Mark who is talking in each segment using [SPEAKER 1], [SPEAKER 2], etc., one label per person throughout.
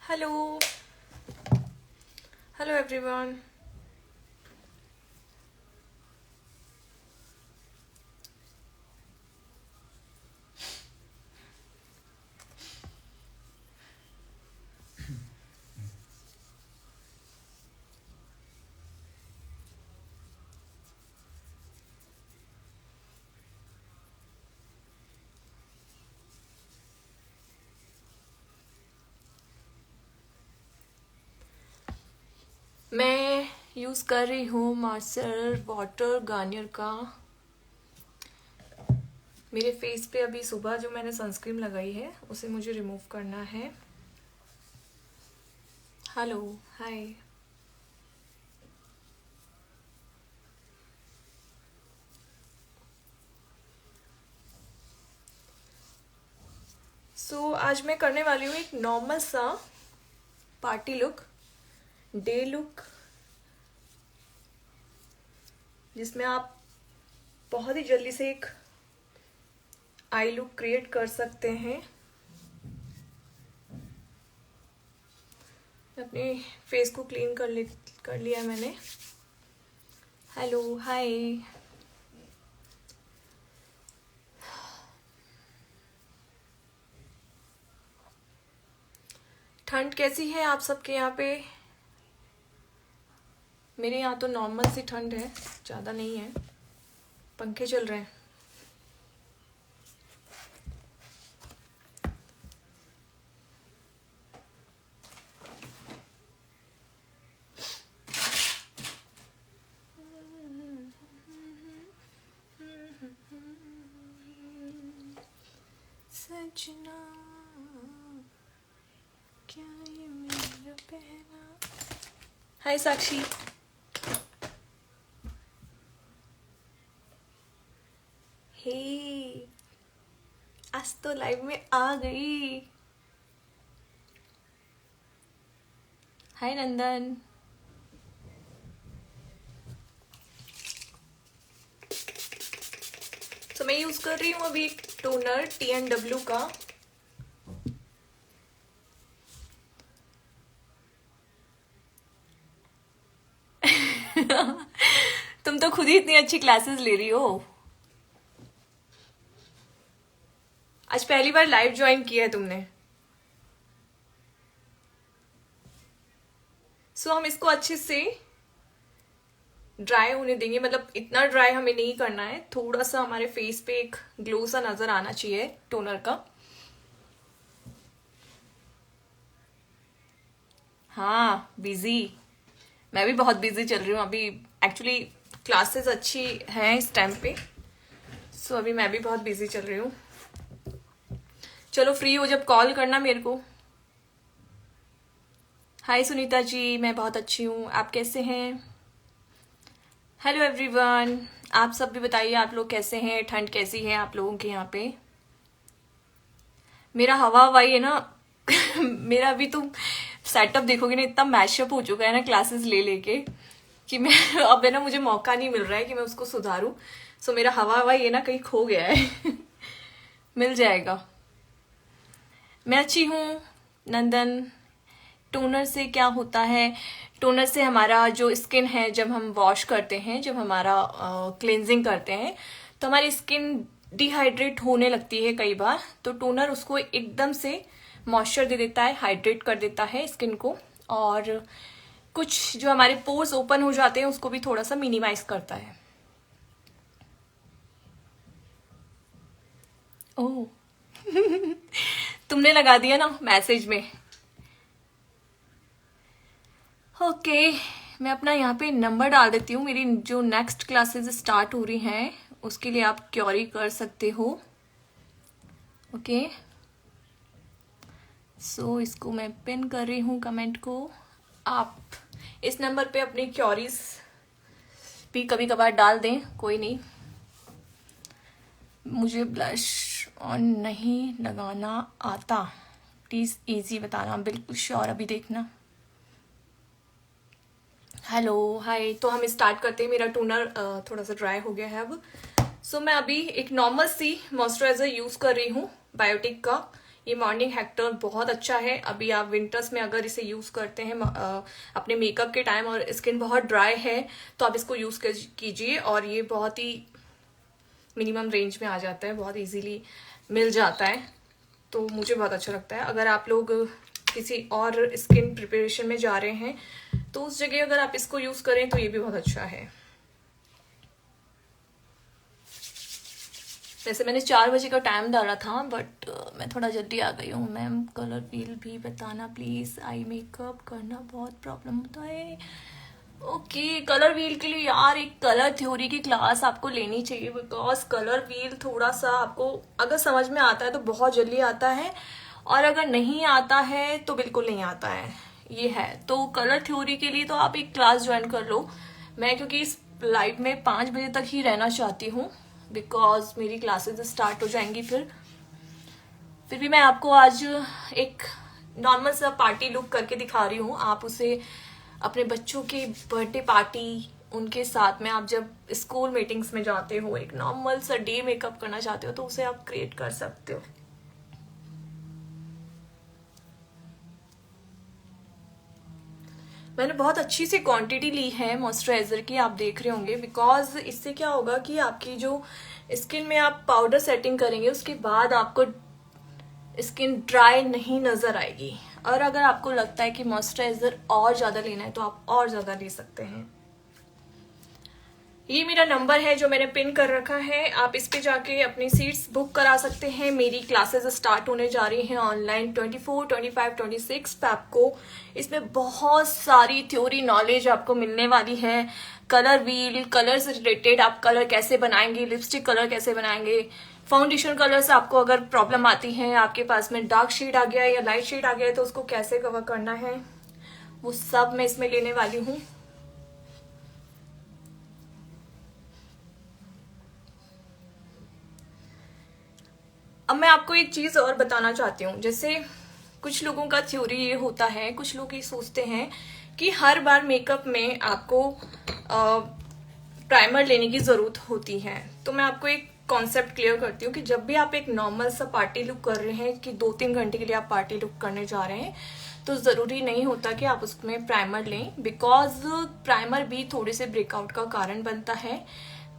[SPEAKER 1] Hello, hello everyone. मैं use कर रही हूँ मॉइस्चर वाटर गार्नियर का। मेरे फेस पे अभी सुबह जो मैंने सनस्क्रीन लगाई है उसे मुझे रिमूव करना है। हेलो, हाय। आज मैं करने वाली हूँ एक नॉर्मल सा पार्टी लुक, डे लुक, जिसमें आप बहुत ही जल्दी से एक आई लुक क्रिएट कर सकते हैं। अपने फेस को क्लीन कर लिया मैंने। हेलो, हाय। ठंड कैसी है आप सबके यहाँ पे? मेरे यहाँ तो नॉर्मल सी ठंड है, ज़्यादा नहीं है, पंखे चल रहे हैं। सजना क्या ये मेरा पहला। हाय साक्षी। हे, आज तो लाइव में आ गई। हाय नंदन। तो मैं यूज कर रही हूँ अभी एक टोनर TNW का। तुम तो खुद ही इतनी अच्छी क्लासेस ले रही हो। आज पहली बार लाइव ज्वाइन किया है तुमने। हम इसको अच्छे से ड्राई होने देंगे, मतलब इतना ड्राई हमें नहीं करना है, थोड़ा सा हमारे फेस पे एक ग्लो सा नजर आना चाहिए टोनर का। हाँ, बिजी। मैं भी बहुत बिजी चल रही हूँ अभी। एक्चुअली क्लासेस अच्छी हैं इस टाइम पे, अभी मैं भी बहुत बिजी चल रही हूँ। चलो फ्री हो जब कॉल करना मेरे को। हाय सुनीता जी, मैं बहुत अच्छी हूँ, आप कैसे हैं? हेलो एवरीवन, आप सब भी बताइए आप लोग कैसे हैं, ठंड कैसी है आप लोगों के यहाँ पे? मेरा हवा हवाई है ना। मेरा अभी तो सेटअप देखोगे ना, इतना मैशअप हो चुका है ना क्लासेस ले लेके कि मैं अब है ना, मुझे मौका नहीं मिल रहा है कि मैं उसको सुधारूं। मेरा हवा हवाई है ना कहीं खो गया है। मिल जाएगा। मैं अच्छी हूँ नंदन। टोनर से क्या होता है? टोनर से हमारा जो स्किन है, जब हम वॉश करते हैं, जब हमारा क्लेंजिंग करते हैं, तो हमारी स्किन डिहाइड्रेट होने लगती है कई बार। तो टोनर उसको एकदम से मॉइस्चर दे देता है, हाइड्रेट कर देता है स्किन को, और कुछ जो हमारे पोर्स ओपन हो जाते हैं उसको भी थोड़ा सा मिनिमाइज करता है। ओह। तुमने लगा दिया ना मैसेज में। ओके, मैं अपना यहाँ पे नंबर डाल देती हूँ। मेरी जो नेक्स्ट क्लासेस स्टार्ट हो रही हैं उसके लिए आप क्वेरी कर सकते हो। ओके, इसको मैं पिन कर रही हूँ कमेंट को। आप इस नंबर पे अपनी क्वेरीज भी कभी कभार डाल दें, कोई नहीं। मुझे ब्लश ऑन नहीं लगाना आता, प्लीज इजी बताना। बिल्कुल श्योर, अभी देखना। हेलो, हाय। तो हम स्टार्ट करते हैं। मेरा टोनर थोड़ा सा ड्राई हो गया है अब। मैं अभी एक नॉर्मल सी मॉइस्चराइजर यूज कर रही हूँ बायोटिक का। ये मॉर्निंग हेक्टर बहुत अच्छा है। अभी आप विंटर्स में अगर इसे यूज करते हैं अपने मेकअप के टाइम और स्किन बहुत ड्राई है तो आप इसको यूज कीजिए, और ये बहुत ही मिनिमम रेंज में आ जाता है, बहुत इजीली मिल जाता है, तो मुझे बहुत अच्छा लगता है। अगर आप लोग किसी और स्किन प्रिपरेशन में जा रहे हैं तो उस जगह अगर आप इसको यूज करें तो ये भी बहुत अच्छा है। वैसे मैंने 4 बजे का टाइम डाला था, बट मैं थोड़ा जल्दी आ गई हूँ। मैम कलर व्हील भी बताना प्लीज, आई मेकअप करना बहुत प्रॉब्लम होता है। ओके, कलर व्हील के लिए यार एक कलर थ्योरी की क्लास आपको लेनी चाहिए, बिकॉज कलर व्हील थोड़ा सा आपको अगर समझ में आता है तो बहुत जल्दी आता है, और अगर नहीं आता है तो बिल्कुल नहीं आता है, ये है। तो कलर थ्योरी के लिए तो आप एक क्लास ज्वाइन कर लो। मैं क्योंकि इस लाइव में 5 बजे तक ही रहना चाहती हूँ, बिकॉज मेरी क्लासेस स्टार्ट हो जाएंगी। फिर भी मैं आपको आज एक नॉर्मल सा पार्टी लुक करके दिखा रही हूँ। आप उसे अपने बच्चों के बर्थडे पार्टी उनके साथ में, आप जब स्कूल मीटिंग्स में जाते हो, एक नॉर्मल सा डे मेकअप करना चाहते हो तो उसे आप क्रिएट कर सकते हो। मैंने बहुत अच्छी सी क्वांटिटी ली है मॉइस्चराइजर की, आप देख रहे होंगे, बिकॉज इससे क्या होगा कि आपकी जो स्किन में आप पाउडर सेटिंग करेंगे उसके बाद आपको स्किन ड्राई नहीं नजर आएगी। और अगर आपको लगता है कि मॉइस्चराइजर और ज्यादा लेना है तो आप और ज्यादा ले सकते हैं। ये मेरा नंबर है जो मैंने पिन कर रखा है, आप इस पे जाके अपनी सीट्स बुक करा सकते हैं। मेरी क्लासेस स्टार्ट होने जा रही हैं ऑनलाइन 24, 25, 26 पे। आपको इसमें बहुत सारी थ्योरी नॉलेज आपको मिलने वाली है। कलर व्हील, कलर से रिलेटेड, आप कलर कैसे बनाएंगे, लिपस्टिक कलर कैसे बनाएंगे, फाउंडेशन कलर से आपको अगर प्रॉब्लम आती है, आपके पास में डार्क शेड आ गया या लाइट शेड आ गया है तो उसको कैसे कवर करना है, वो सब मैं इसमें लेने वाली हूँ। अब मैं आपको एक चीज और बताना चाहती हूँ। जैसे कुछ लोगों का थ्योरी ये होता है, कुछ लोग ये सोचते हैं कि हर बार मेकअप में आपको प्राइमर लेने की जरूरत होती है। तो मैं आपको एक कॉन्सेप्ट क्लियर करती हूँ कि जब भी आप एक नॉर्मल सा पार्टी लुक कर रहे हैं, कि 2-3 घंटे के लिए आप पार्टी लुक करने जा रहे हैं, तो जरूरी नहीं होता कि आप उसमें प्राइमर लें, बिकॉज प्राइमर भी थोड़े से ब्रेकआउट का कारण बनता है।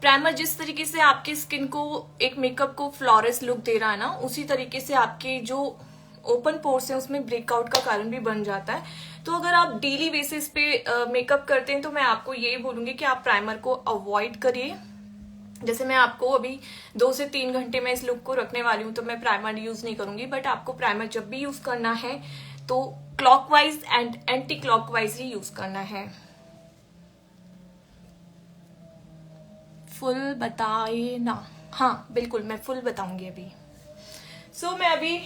[SPEAKER 1] प्राइमर जिस तरीके से आपकी स्किन को एक मेकअप को फ्लॉलेस लुक दे रहा है ना, उसी तरीके से आपके जो ओपन पोर्स है उसमें ब्रेकआउट का कारण भी बन जाता है। तो अगर आप डेली बेसिस पे मेकअप करते हैं तो मैं आपको यही बोलूंगी कि आप प्राइमर को अवॉइड करिए। जैसे मैं आपको अभी 2 से 3 घंटे में इस लुक को रखने वाली हूँ तो मैं प्राइमर यूज नहीं करूंगी, बट आपको प्राइमर जब भी यूज करना है तो clockwise and anti clockwise he use करना है। फुल बताए ना? हाँ बिल्कुल, मैं फुल बताऊंगी अभी। सो मैं अभी,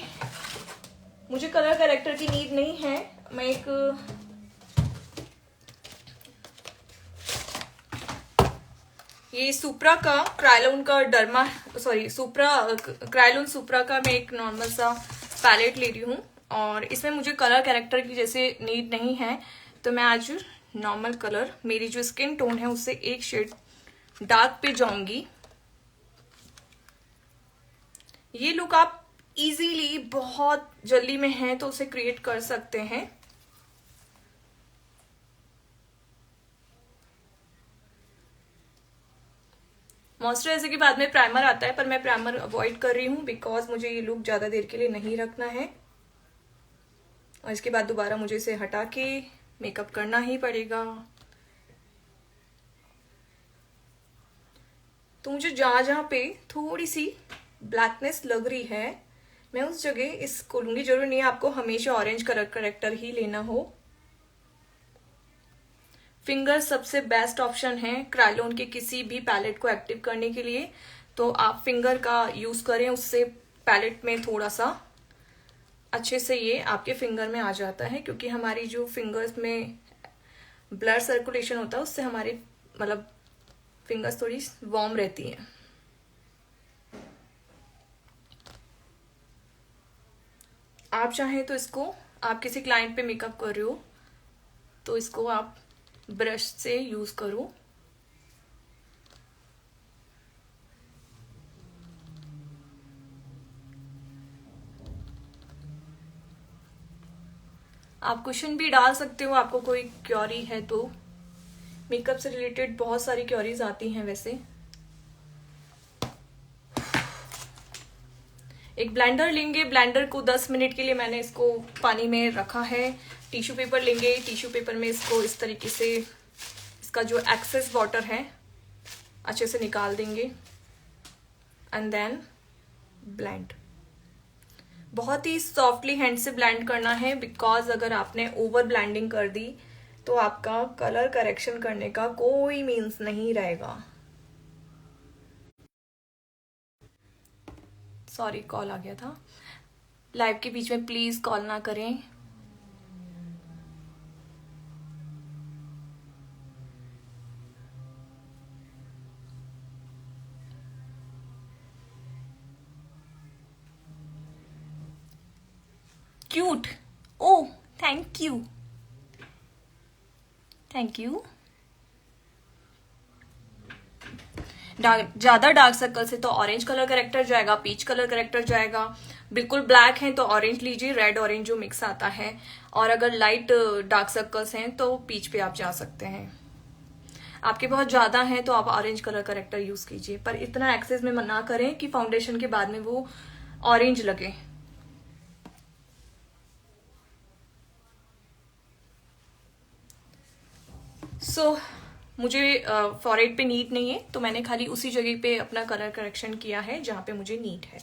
[SPEAKER 1] मुझे कलर करेक्टर की नीड नहीं है। मैं एक ये सुप्रा का क्रायलून का डर्मा, सॉरी सुप्रा क्रायलून सुप्रा का मैं एक नॉर्मल सा पैलेट ले रही हूँ, और इसमें मुझे कलर कैरेक्टर की जैसे नीड नहीं है, तो मैं आज नॉर्मल कलर, मेरी जो स्किन टोन है उससे एक शेड डार्क पे जाऊंगी। ये लुक आप इजीली बहुत जल्दी में है तो उसे क्रिएट कर सकते हैं। मॉइस्चराइजर के बाद में प्राइमर आता है, पर मैं प्राइमर अवॉइड कर रही हूँ बिकॉज मुझे ये लुक ज्यादा देर के लिए नहीं रखना है, और इसके बाद दोबारा मुझे इसे हटा के मेकअप करना ही पड़ेगा। तो मुझे जहां जहां पे थोड़ी सी ब्लैकनेस लग रही है मैं उस जगह इसको लूंगी। जरूरी नहीं है आपको हमेशा ऑरेंज कलर करेक्टर ही लेना हो। फिंगर सबसे बेस्ट ऑप्शन है क्रायलॉन के किसी भी पैलेट को एक्टिव करने के लिए, तो आप फिंगर का यूज करें, उससे पैलेट में थोड़ा सा अच्छे से ये आपके फिंगर में आ जाता है, क्योंकि हमारी जो फिंगर्स में ब्लड सर्कुलेशन होता है उससे हमारी मतलब फिंगर्स थोड़ी वार्म रहती हैं। आप चाहें तो इसको, आप किसी क्लाइंट पे मेकअप कर रहे हो तो इसको आप ब्रश से यूज करो। आप क्वेश्चन भी डाल सकते हो, आपको कोई क्वेरी है तो। मेकअप से रिलेटेड बहुत सारी क्वेरीज आती हैं वैसे। एक ब्लेंडर लेंगे, ब्लेंडर को 10 मिनट के लिए मैंने इसको पानी में रखा है। टिश्यू पेपर लेंगे, टिश्यू पेपर में इसको इस तरीके से इसका जो एक्सेस वाटर है अच्छे से निकाल देंगे एंड देन ब्लेंड। बहुत ही सॉफ्टली हैंड से ब्लेंड करना है, बिकॉज अगर आपने ओवर ब्लेंडिंग कर दी तो आपका कलर करेक्शन करने का कोई मीन्स नहीं रहेगा। सॉरी, कॉल आ गया था। लाइव के बीच में प्लीज कॉल ना करें। Cute, oh thank you, thank you. ज्यादा डार्क सर्कल से तो ऑरेंज कलर करेक्टर जाएगा, पीच कलर करेक्टर जाएगा। बिल्कुल ब्लैक है तो ऑरेंज लीजिए, रेड ऑरेंज जो मिक्स आता है। और अगर लाइट डार्क सर्कल्स हैं तो पीच पे आप जा सकते हैं। आपके बहुत ज्यादा हैं तो आप ऑरेंज कलर करेक्टर यूज कीजिए, पर इतना एक्सेस में मना करें कि फाउंडेशन के बाद में वो ऑरेंज लगे। सो मुझे फॉरहेड पे नीड नहीं है, तो मैंने खाली उसी जगह पे अपना कलर करेक्शन किया है जहाँ पे मुझे नीड है,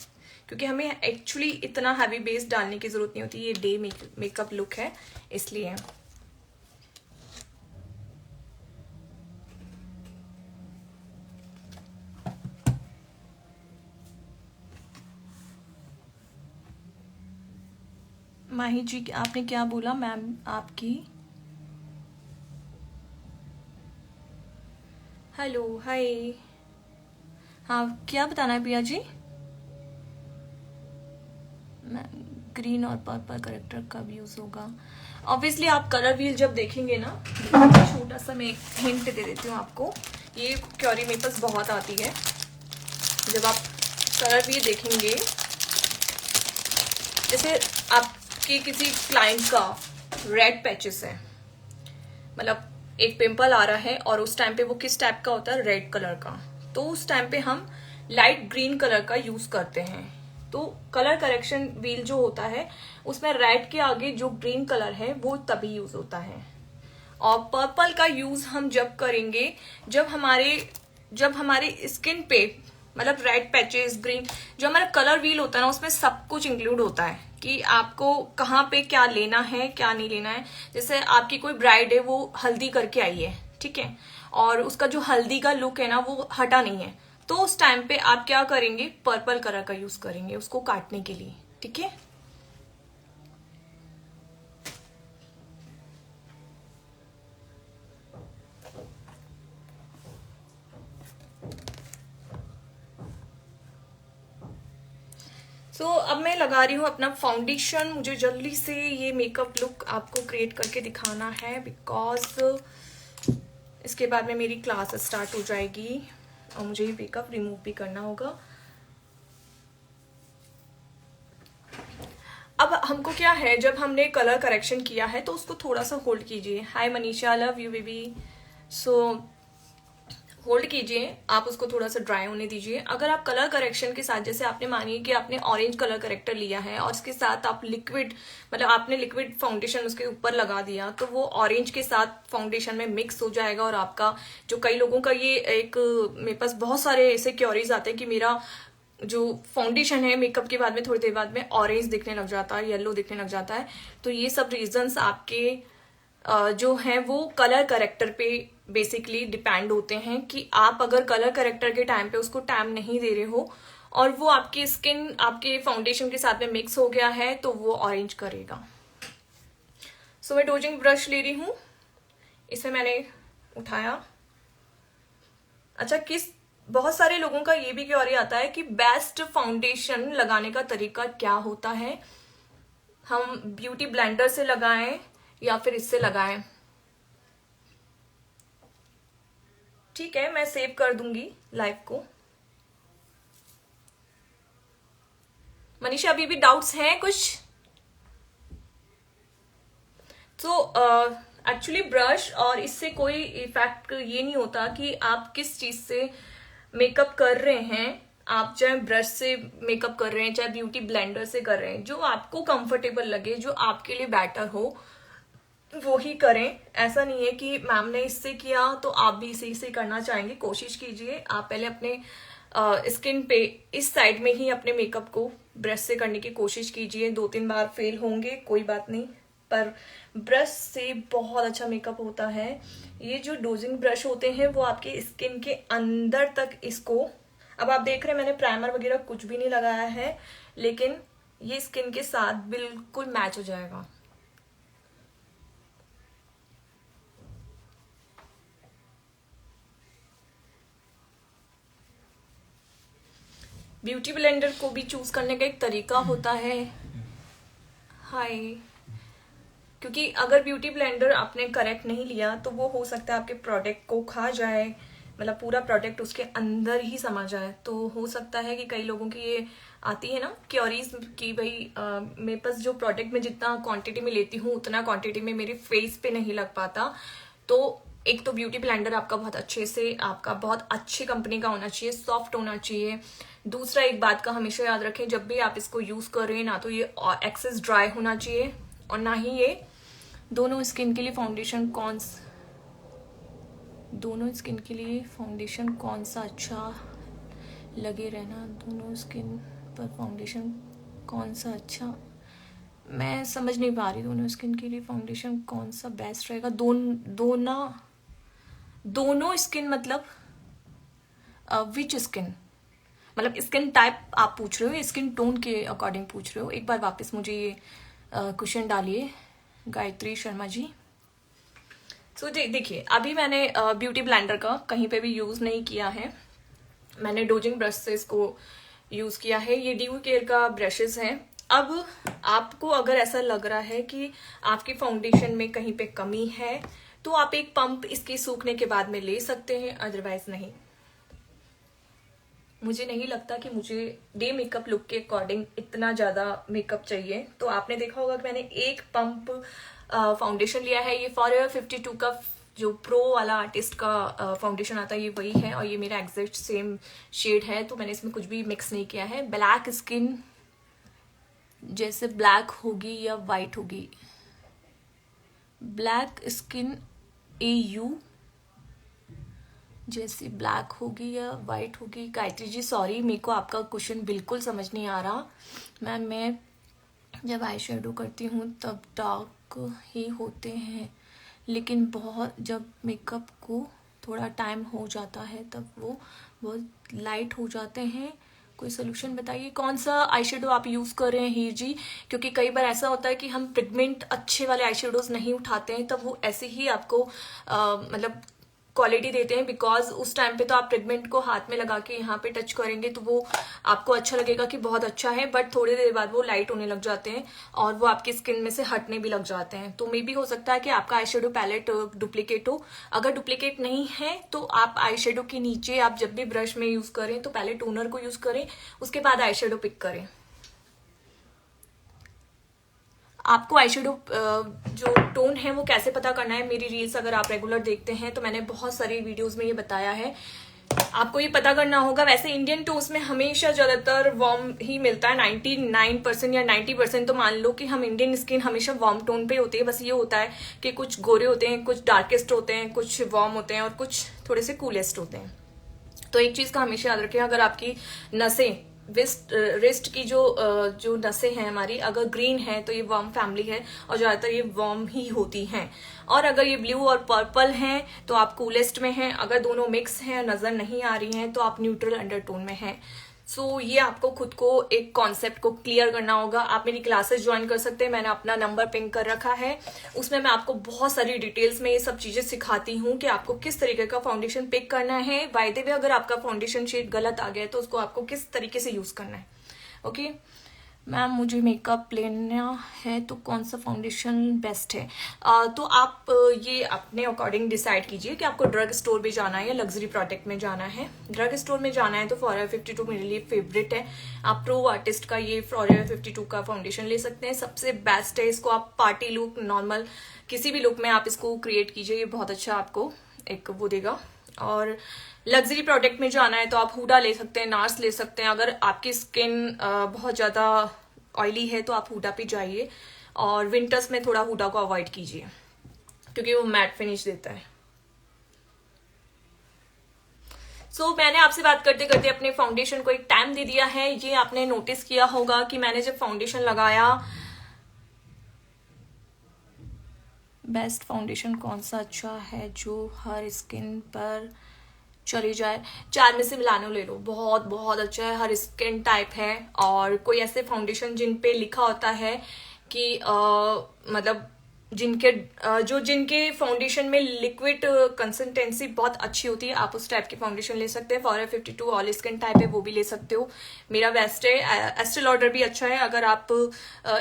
[SPEAKER 1] क्योंकि हमें एक्चुअली इतना हैवी बेस डालने की जरूरत नहीं होती। ये डे मेकअप लुक है इसलिए। माही जी, आपने क्या बोला मैम? आपकी हेलो, हाय। हाँ, क्या बताना है पिया जी? ग्रीन और पर्पल करेक्टर कब यूज होगा? ऑब्वियसली आप कलर व्हील जब देखेंगे ना, छोटा सा मैं एक हिंट दे देती हूँ आपको। ये क्योरी मेरे पास बहुत आती है। जब आप कलर व्हील देखेंगे, जैसे आपके किसी क्लाइंट का रेड पैचेस है, मतलब एक पिंपल आ रहा है और उस टाइम पे वो किस टाइप का होता है? रेड कलर का। तो उस टाइम पे हम लाइट ग्रीन कलर का यूज करते हैं। तो कलर करेक्शन व्हील जो होता है उसमें रेड के आगे जो ग्रीन कलर है वो तभी यूज होता है। और पर्पल का यूज हम जब करेंगे जब हमारे स्किन पे, मतलब रेड पैचेस, ग्रीन, जो हमारा कलर व्हील होता है ना उसमें सब कुछ इंक्लूड होता है कि आपको कहाँ पे क्या लेना है क्या नहीं लेना है। जैसे आपकी कोई ब्राइड है, वो हल्दी करके आई है, ठीक है, और उसका जो हल्दी का लुक है ना वो हटा नहीं है, तो उस टाइम पे आप क्या करेंगे? पर्पल कलर का यूज करेंगे उसको काटने के लिए, ठीक है। सो अब मैं लगा रही हूँ अपना फाउंडेशन। मुझे जल्दी से ये मेकअप लुक आपको क्रिएट करके दिखाना है, बिकॉज इसके बाद में मेरी क्लास स्टार्ट हो जाएगी और मुझे ये मेकअप रिमूव भी करना होगा। अब हमको क्या है, जब हमने कलर करेक्शन किया है तो उसको थोड़ा सा होल्ड कीजिए। Hi Manisha, love you baby. So hold कीजिए, आप उसको थोड़ा सा ड्राई होने दीजिए। अगर आप कलर करेक्शन के साथ, जैसे आपने मानिए कि आपने ऑरेंज कलर करेक्टर लिया है और उसके साथ आप लिक्विड, मतलब आपने लिक्विड फाउंडेशन उसके ऊपर लगा दिया, तो वो ऑरेंज के साथ फाउंडेशन में मिक्स हो जाएगा। और आपका जो, कई लोगों का ये एक, मेरे पास बहुत सारे ऐसे क्योरीज आते हैं कि मेरा जो फाउंडेशन है मेकअप के बाद में थोड़ी देर बाद में ऑरेंज दिखने लग जाता है, येलो दिखने लग जाता है। तो ये सब रीजंस आपके जो हैं वो कलर करेक्टर पे बेसिकली डिपेंड होते हैं कि आप अगर कलर करेक्टर के टाइम पे उसको टाइम नहीं दे रहे हो और वो आपकी स्किन आपके फाउंडेशन के साथ में मिक्स हो गया है तो वो ऑरेंज करेगा। सो मैं डोजिंग ब्रश ले रही हूँ, इसे मैंने उठाया। अच्छा, बहुत सारे लोगों का ये भी क्वेरी आता है कि बेस्ट फाउंडेशन लगाने का तरीका क्या होता है, हम ब्यूटी ब्लेंडर से लगाएं या फिर इससे लगाएं। ठीक है, मैं सेव कर दूंगी लाइव को। मनीषा, अभी भी डाउट्स हैं कुछ? तो एक्चुअली ब्रश और इससे कोई इफेक्ट ये नहीं होता कि आप किस चीज से मेकअप कर रहे हैं। आप चाहे ब्रश से मेकअप कर रहे हैं, चाहे ब्यूटी ब्लेंडर से कर रहे हैं, जो आपको कंफर्टेबल लगे, जो आपके लिए बेटर हो वो ही करें। ऐसा नहीं है कि मैम ने इससे किया तो आप भी इसी से करना चाहेंगे। कोशिश कीजिए आप पहले अपने स्किन पे इस साइड में ही अपने मेकअप को ब्रश से करने की कोशिश कीजिए। 2-3 बार फेल होंगे, कोई बात नहीं, पर ब्रश से बहुत अच्छा मेकअप होता है। ये जो डोजिंग ब्रश होते हैं वो आपके स्किन के अंदर तक इसको, अब आप देख रहे हैं मैंने प्राइमर वगैरह कुछ भी नहीं लगाया है, लेकिन ये स्किन के साथ बिल्कुल मैच हो जाएगा। ब्यूटी ब्लेंडर को भी चूज करने का एक तरीका होता है। हाय, क्योंकि अगर ब्यूटी ब्लेंडर आपने करेक्ट नहीं लिया तो वो हो सकता है आपके प्रोडक्ट को खा जाए, मतलब पूरा प्रोडक्ट उसके अंदर ही समा जाए। तो हो सकता है कि कई लोगों की ये आती है ना क्योरीज कि भाई मेरे पास जो प्रोडक्ट में जितना क्वांटिटी में लेती हूँ उतना क्वांटिटी में मेरे फेस पे नहीं लग पाता। तो एक तो ब्यूटी ब्लेंडर आपका बहुत अच्छे से, आपका बहुत अच्छी कंपनी का होना चाहिए, सॉफ्ट होना चाहिए। दूसरा एक बात का हमेशा याद रखें, जब भी आप इसको यूज कर रहे हैं ना तो ये एक्सेस ड्राई होना चाहिए और ना ही ये दोनों स्किन के लिए फाउंडेशन कौन सा अच्छा लगे रहना, दोनों स्किन पर फाउंडेशन कौन सा अच्छा, मैं समझ नहीं पा रही। दोनों स्किन के लिए फाउंडेशन कौन सा बेस्ट रहेगा? दोनों स्किन मतलब विच स्किन, मतलब स्किन टाइप आप पूछ रहे हो, स्किन टोन के अकॉर्डिंग पूछ रहे हो? एक बार वापस मुझे ये क्वेश्चन डालिए गायत्री शर्मा जी। तो देखिए अभी मैंने ब्यूटी ब्लेंडर का कहीं पे भी यूज नहीं किया है, मैंने डोजिंग ब्रश से इसको यूज किया है। ये ड्यू केयर का ब्रशेस हैं। अब आपको अगर ऐसा लग रहा है कि आपकी फाउंडेशन में कहीं पे कमी है तो आप एक पंप इसके सूखने के बाद में ले सकते हैं, अदरवाइज नहीं। मुझे नहीं लगता कि मुझे डे मेकअप लुक के अकॉर्डिंग इतना ज्यादा मेकअप चाहिए। तो आपने देखा होगा कि मैंने एक पंप फाउंडेशन लिया है। ये फॉरएवर 52 का जो प्रो वाला आर्टिस्ट का फाउंडेशन आता है, ये वही है और ये मेरा एग्जैक्ट सेम शेड है। तो मैंने इसमें कुछ भी मिक्स नहीं किया है। ब्लैक स्किन जैसे ब्लैक होगी या वाइट होगी, ब्लैक स्किन AU जैसी ब्लैक होगी या वाइट होगी? गायत्री जी सॉरी, मेरे को आपका क्वेश्चन बिल्कुल समझ नहीं आ रहा मैम। मैं जब आई शेडो करती हूँ तब डार्क ही होते हैं, लेकिन जब मेकअप को थोड़ा टाइम हो जाता है तब वो बहुत लाइट हो जाते हैं। कोई सोल्यूशन बताइए। कौन सा आई शेडो आप यूज कर रहे हैं हीर जी? क्योंकि कई बार ऐसा होता है कि हम पिगमेंट अच्छे वाले आई शेडोज नहीं उठाते हैं, तब वो ऐसे ही आपको मतलब क्वालिटी देते हैं। बिकॉज उस टाइम पे तो आप पिगमेंट को हाथ में लगा के यहाँ पे टच करेंगे तो वो आपको अच्छा लगेगा कि बहुत अच्छा है, बट थोड़ी देर बाद वो लाइट होने लग जाते हैं और वो आपकी स्किन में से हटने भी लग जाते हैं। तो मे भी हो सकता है कि आपका आई शेडो पैलेट डुप्लीकेट हो। अगर डुप्लीकेट नहीं है तो आप आई शेडो के नीचे आप जब भी ब्रश में यूज करें तो पहले टोनर को यूज करें, उसके बाद आई शेडो पिक करें। आपको आई शेडो जो टोन है वो कैसे पता करना है, मेरी रील्स अगर आप रेगुलर देखते हैं तो मैंने बहुत सारी वीडियोस में ये बताया है। आपको ये पता करना होगा। वैसे इंडियन टोन्स में हमेशा ज्यादातर वार्म ही मिलता है, 99% या 90% तो मान लो कि हम इंडियन स्किन हमेशा वार्म टोन पे होती है। बस ये होता है कि कुछ गोरे होते हैं, कुछ डार्केस्ट होते हैं, कुछ वार्म होते हैं और कुछ थोड़े से कूलेस्ट होते हैं। तो एक चीज का हमेशा याद रखें, अगर आपकी नसें रिस्ट की जो नसें हैं हमारी, अगर ग्रीन है तो ये वार्म फैमिली है और ज्यादातर ये वार्म ही होती हैं। और अगर ये ब्लू और पर्पल हैं तो आप कूलेस्ट में हैं। अगर दोनों मिक्स हैं और नजर नहीं आ रही हैं तो आप न्यूट्रल अंडरटोन में हैं। सो ये आपको खुद को एक कॉन्सेप्ट को क्लियर करना होगा। आप मेरी क्लासेस ज्वाइन कर सकते हैं, मैंने अपना नंबर पिंक कर रखा है। उसमें मैं आपको बहुत सारी डिटेल्स में ये सब चीजें सिखाती हूँ कि आपको किस तरीके का फाउंडेशन पिक करना है। बाय द वे अगर आपका फाउंडेशन शेड गलत आ गया है तो उसको आपको किस तरीके से यूज करना है। ओके मैम मुझे मेकअप लेना है तो कौन सा फाउंडेशन बेस्ट है? तो आप ये अपने अकॉर्डिंग डिसाइड कीजिए कि आपको ड्रग स्टोर में जाना है या लग्जरी प्रोडक्ट में जाना है। ड्रग स्टोर में जाना है तो फॉरएवर 52 मेरे लिए फेवरेट है। आप प्रो आर्टिस्ट का ये फॉरएवर 52 का फाउंडेशन ले सकते हैं, सबसे बेस्ट है। इसको आप पार्टी लुक, नॉर्मल किसी भी लुक में आप इसको क्रिएट कीजिए, ये बहुत अच्छा आपको एक वो देगा। और लग्जरी प्रोडक्ट में जाना है तो आप हुडा ले सकते हैं, नार्स ले सकते हैं। अगर आपकी स्किन बहुत ज़्यादा ऑयली है तो आप हुडा पे जाइए, और विंटर्स में थोड़ा हुडा को अवॉइड कीजिए क्योंकि वो मैट फिनिश देता है। सो मैंने आपसे बात करते करते अपने फाउंडेशन को एक टाइम दे दिया है। ये आपने नोटिस किया होगा कि मैंने जब फाउंडेशन लगाया, बेस्ट फाउंडेशन कौन सा अच्छा है जो हर स्किन पर चली जाए? 4 में से मिलानो ले लो, बहुत बहुत अच्छा है, हर स्किन टाइप है। और कोई ऐसे फाउंडेशन जिन पे लिखा होता है कि मतलब जिनके फाउंडेशन में लिक्विड कंसिस्टेंसी बहुत अच्छी होती है, आप उस टाइप की फाउंडेशन ले सकते हैं। फॉरएवर 52 ऑल स्किन टाइप है, वो भी ले सकते हो, मेरा बेस्ट है। एस्टे लॉडर भी अच्छा है। अगर आप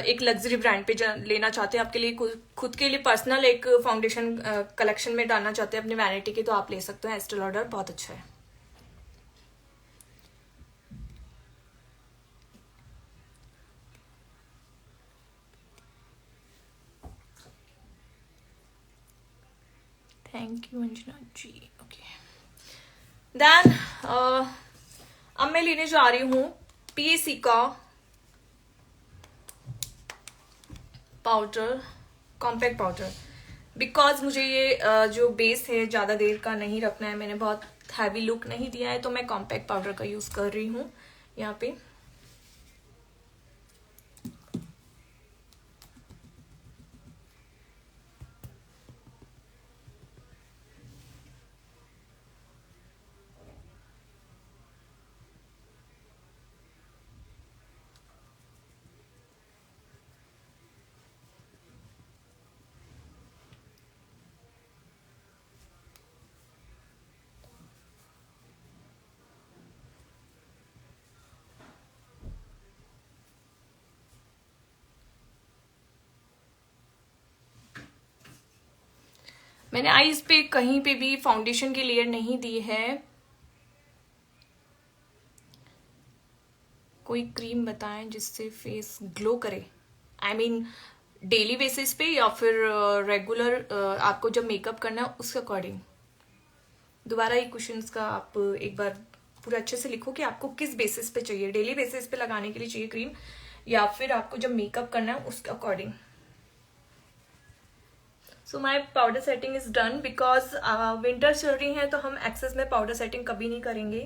[SPEAKER 1] एक लग्जरी ब्रांड पे लेना चाहते हैं, आपके लिए खुद के लिए पर्सनल एक फाउंडेशन कलेक्शन में डालना चाहते हैं अपनी वैनिटी की, तो आप ले सकते हैं। एस्टे लॉडर बहुत अच्छा है। Thank you Anjana ji. Okay then अब मैं लेने जा रही हूँ पीएसी का पाउडर, कॉम्पैक्ट पाउडर। बिकॉज मुझे ये जो बेस है ज़्यादा देर का नहीं रखना है, मैंने बहुत हैवी लुक नहीं दिया है, तो मैं कॉम्पैक्ट पाउडर का यूज़ कर रही हूँ यहाँ पे। मैंने आईज पे कहीं पे भी फाउंडेशन की लेयर नहीं दी है। कोई क्रीम बताएं जिससे फेस ग्लो करे, आई मीन डेली बेसिस पे या फिर रेगुलर आपको जब मेकअप करना है उसके अकॉर्डिंग। दोबारा ये क्वेश्चंस का आप एक बार पूरा अच्छे से लिखो कि आपको किस बेसिस पे चाहिए, डेली बेसिस पे लगाने के लिए चाहिए क्रीम या फिर आपको जब मेकअप करना है उसके according. So my powder setting is done. Because winter चल रही है तो हम एक्सेस में पाउडर सेटिंग कभी नहीं करेंगे।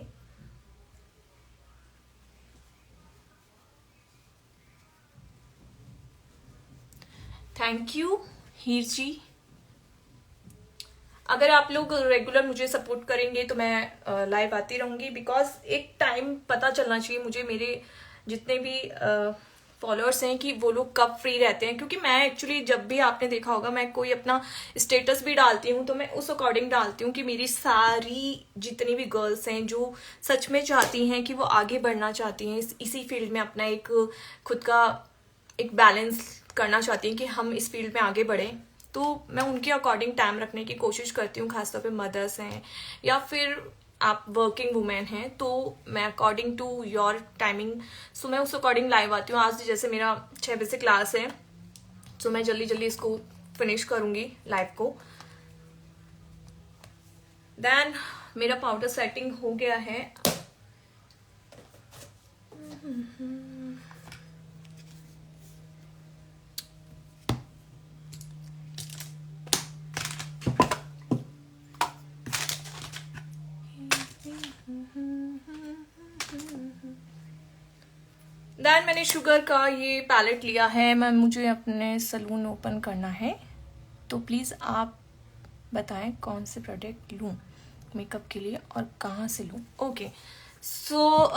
[SPEAKER 1] थैंक यू हीर जी। अगर आप लोग रेगुलर मुझे सपोर्ट करेंगे तो मैं लाइव आती रहूंगी। बिकॉज एक टाइम पता चलना चाहिए मुझे, मेरे जितने भी फॉलोअर्स हैं, कि वो लोग कब फ्री रहते हैं। क्योंकि मैं एक्चुअली जब भी आपने देखा होगा मैं कोई अपना स्टेटस भी डालती हूँ तो मैं उस अकॉर्डिंग डालती हूँ कि मेरी सारी जितनी भी गर्ल्स हैं जो सच में चाहती हैं कि वो आगे बढ़ना चाहती हैं, इसी फील्ड में अपना एक खुद का एक बैलेंस करना चाहती हैं कि हम इस फील्ड में आगे बढ़ें, तो मैं उनके अकॉर्डिंग टाइम रखने की कोशिश करती हूँ। खासतौर पे मदर्स हैं या फिर आप वर्किंग वुमेन हैं, तो मैं अकॉर्डिंग टू योर टाइमिंग, सो मैं उस अकॉर्डिंग लाइव आती हूँ। आज जैसे मेरा 6 बजे से क्लास है, सो मैं जल्दी जल्दी इसको फिनिश करूंगी लाइव को। देन मेरा पाउडर सेटिंग हो गया है। देन मैंने शुगर का ये पैलेट लिया है। मुझे अपने सलून ओपन करना है, तो प्लीज़ आप बताएं कौन से प्रोडक्ट लूँ मेकअप के लिए और कहाँ से लूँ। ओके सो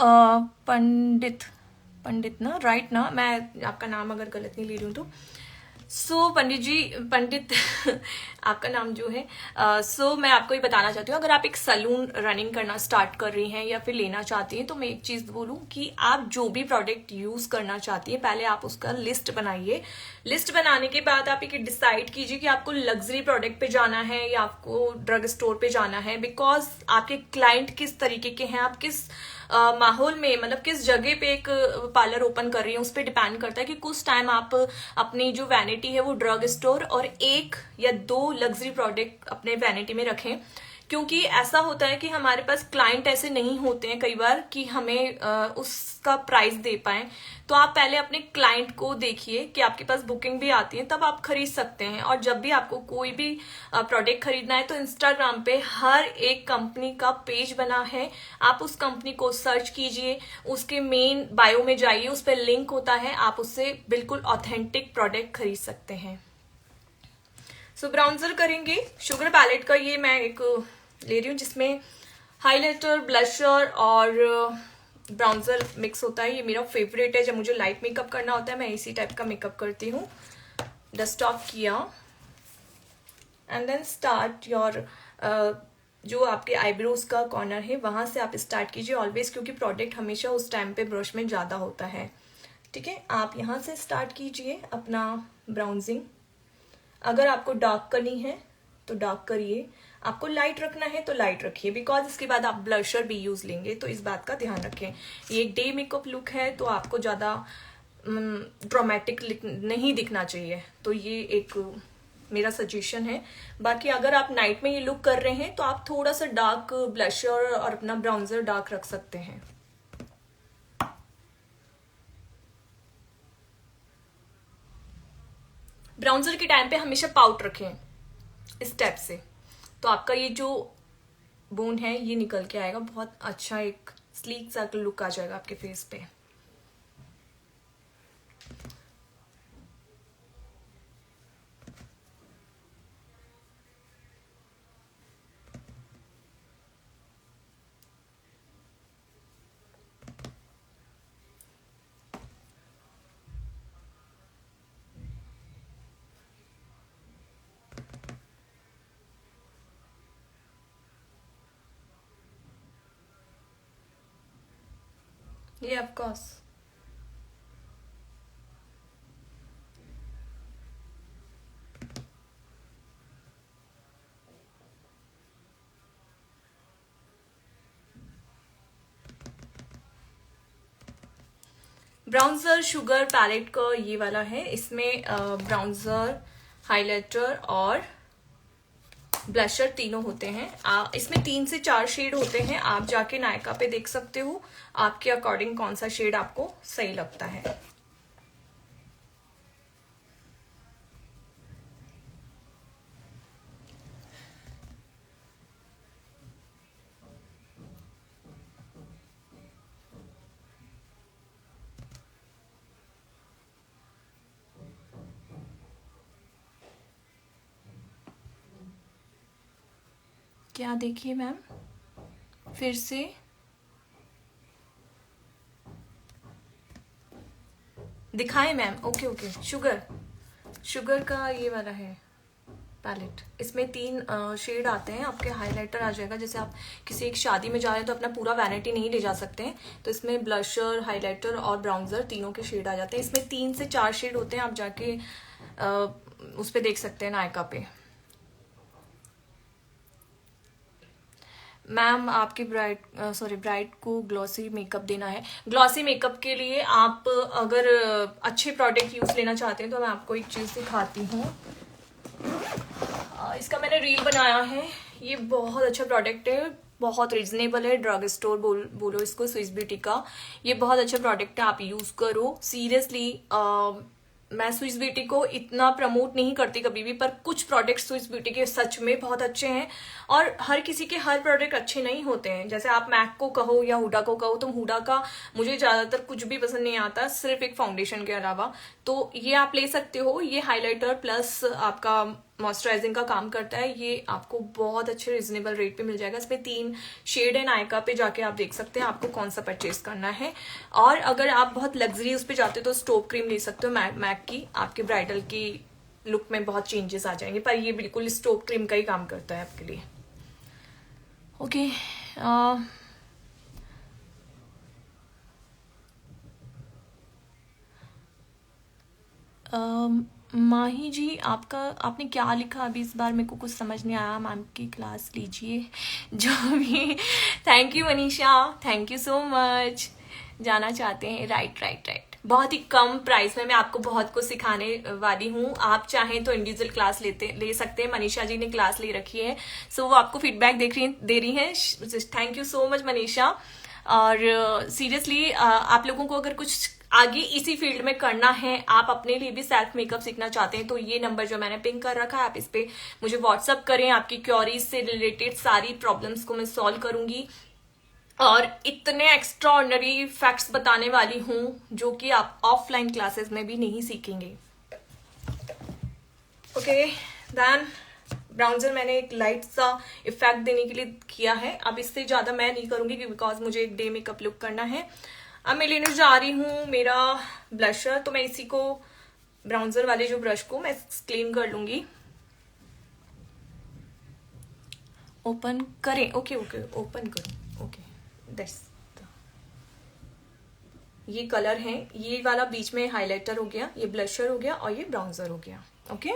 [SPEAKER 1] पंडित ना, राइट ना, मैं आपका नाम अगर गलत नहीं ले रही हूँ तो सो पंडित जी, पंडित आपका नाम जो है, मैं आपको ये बताना चाहती हूँ, अगर आप एक सलून रनिंग करना स्टार्ट कर रही हैं या फिर लेना चाहती हैं, तो मैं एक चीज बोलूँ कि आप जो भी प्रोडक्ट यूज करना चाहती हैं, पहले आप उसका लिस्ट बनाइए। लिस्ट बनाने के बाद आप एक डिसाइड कीजिए कि आपको लग्जरी प्रोडक्ट पे जाना है या आपको ड्रग स्टोर पे जाना है, बिकॉज आपके क्लाइंट किस तरीके के हैं, आप किस माहौल में, मतलब किस जगह पे एक पार्लर ओपन कर रही है, उस पर डिपेंड करता है कि कुछ टाइम आप अपनी जो वैनिटी है वो ड्रग स्टोर और एक या दो लग्जरी प्रोडक्ट अपने वैनिटी में रखें। क्योंकि ऐसा होता है कि हमारे पास क्लाइंट ऐसे नहीं होते हैं कई बार कि हमें उसका प्राइस दे पाए। तो आप पहले अपने क्लाइंट को देखिए कि आपके पास बुकिंग भी आती है, तब आप खरीद सकते हैं। और जब भी आपको कोई भी प्रोडक्ट खरीदना है तो इंस्टाग्राम पे हर एक कंपनी का पेज बना है, आप उस कंपनी को सर्च कीजिए, उसके मेन बायो में जाइए, उस पर लिंक होता है, आप उससे बिल्कुल ऑथेंटिक प्रोडक्ट खरीद सकते हैं। सो ब्राउन्जर करेंगे। शुगर पैलेट का ये मैं एक ले रही हूँ जिसमें हाइलाइटर, ब्लशर और ब्राउन्जर मिक्स होता है। ये मेरा फेवरेट है, जब मुझे लाइट मेकअप करना होता है मैं इसी टाइप का मेकअप करती हूँ। डस्ट ऑफ किया एंड देन स्टार्ट योर, जो आपके आईब्रोज का कॉर्नर है वहां से आप स्टार्ट कीजिए ऑलवेज, क्योंकि प्रोडक्ट हमेशा उस टाइम पे ब्रश में ज्यादा होता है। ठीक है, आप यहाँ से स्टार्ट कीजिए अपना ब्राउजिंग। अगर आपको डार्क करनी है तो डार्क करिए, आपको लाइट रखना है तो लाइट रखिए, बिकॉज इसके बाद आप ब्लशर भी यूज लेंगे, तो इस बात का ध्यान रखें। ये एक डे मेकअप लुक है तो आपको ज्यादा ड्रामेटिक नहीं दिखना चाहिए, तो ये एक मेरा सजेशन है। बाकी अगर आप नाइट में ये लुक कर रहे हैं तो आप थोड़ा सा डार्क ब्लशर और अपना ब्राउन्जर डार्क रख सकते हैं। ब्राउन्जर के टाइम पे हमेशा पाउट रखें इस टाइप से, तो आपका ये जो बोन है ये निकल के आएगा, बहुत अच्छा एक स्लीक सा लुक आ जाएगा आपके फेस पे। Yeah, of course. Bronzer sugar palette का ये वाला है, इसमें ब्राउन्जर, हाइलाइटर और ब्लशर तीनों होते हैं। इसमें 3 से 4 शेड होते हैं, आप जाके नायका पे देख सकते हो आपके अकॉर्डिंग कौन सा शेड आपको सही लगता है। क्या देखिए मैम, फिर से दिखाएं मैम? ओके ओके, शुगर का ये वाला है पैलेट। इसमें 3 शेड आते हैं, आपके हाइलाइटर आ जाएगा। जैसे आप किसी एक शादी में जा रहे हैं तो अपना पूरा वैनिटी नहीं ले जा सकते हैं, तो इसमें ब्लशर, हाइलाइटर और ब्राउन्जर तीनों के शेड आ जाते हैं। इसमें 3 से 4 शेड होते हैं, आप जाके उस पर देख सकते हैं नायका पे। मैम आपकी ब्राइड को ग्लॉसी मेकअप देना है। ग्लॉसी मेकअप के लिए आप अगर अच्छे प्रोडक्ट यूज लेना चाहते हैं तो मैं आपको एक चीज दिखाती हूँ। इसका मैंने रील बनाया है, ये बहुत अच्छा प्रोडक्ट है, बहुत रिजनेबल है। ड्रग स्टोर बोलो इसको, स्विस ब्यूटी का ये बहुत अच्छा प्रोडक्ट है, आप यूज करो सीरियसली। मैं स्विस ब्यूटी को इतना प्रमोट नहीं करती कभी भी, पर कुछ प्रोडक्ट स्विस ब्यूटी के सच में बहुत अच्छे हैं। और हर किसी के हर प्रोडक्ट अच्छे नहीं होते हैं। जैसे आप मैक को कहो या हुडा को कहो, तो हुडा का मुझे ज्यादातर कुछ भी पसंद नहीं आता, सिर्फ एक फाउंडेशन के अलावा। तो ये आप ले सकते हो, ये हाइलाइटर प्लस आपका मॉइस्चराइजिंग का काम करता है। ये आपको बहुत अच्छे रिजनेबल रेट पे मिल जाएगा। इसमें 3 शेड है, नायका पे जाके आप देख सकते हैं आपको कौन सा परचेज करना है। और अगर आप बहुत लग्जरी उस पे जाते हो तो स्टोव क्रीम ले सकते हो मैक की, आपके ब्राइडल की लुक में बहुत चेंजेस आ जाएंगे, पर ये बिल्कुल स्टोव क्रीम का ही काम करता है आपके लिए। ओके माही जी, आपने क्या लिखा अभी इस बार मेरे को कुछ समझ नहीं आया। मैम की क्लास लीजिए जो भी। Thank you Manisha, thank you so much. जाना चाहते हैं, राइट राइट राइट। बहुत ही कम प्राइस में मैं आपको बहुत कुछ सिखाने वाली हूँ। आप चाहें तो इंडिविजुअल क्लास ले सकते हैं। मनीषा जी ने क्लास ले रखी है, सो वो आपको फीडबैक दे रही हैं। Thank you so much Manisha. और सीरियसली आप लोगों को अगर कुछ आगे इसी फील्ड में करना है, आप अपने लिए भी सेल्फ मेकअप सीखना चाहते हैं, तो ये नंबर जो मैंने पिंक कर रखा है, आप इस पे मुझे व्हाट्सअप करें। आपकी क्वेरीज से रिलेटेड सारी प्रॉब्लम्स को मैं सॉल्व करूंगी और इतने एक्स्ट्राऑर्डिनरी फैक्ट्स बताने वाली हूं जो कि आप ऑफलाइन क्लासेस में भी नहीं सीखेंगे। ओके देन ब्राउन्जर मैंने एक लाइट सा इफेक्ट देने के लिए किया है। अब इससे ज्यादा मैं नहीं करूंगी बिकॉज मुझे एक डे मेकअप लुक करना है। अब मैं लेने जा रही हूँ मेरा ब्लशर, तो मैं इसी को ब्राउन्जर वाले जो ब्रश को मैं क्लीन कर लूंगी। ओपन करें, ओके ओके ओपन करो, ओके दैट्स ये कलर है, ये वाला बीच में हाइलाइटर हो गया, ये ब्लशर हो गया और ये ब्राउन्जर हो गया। ओके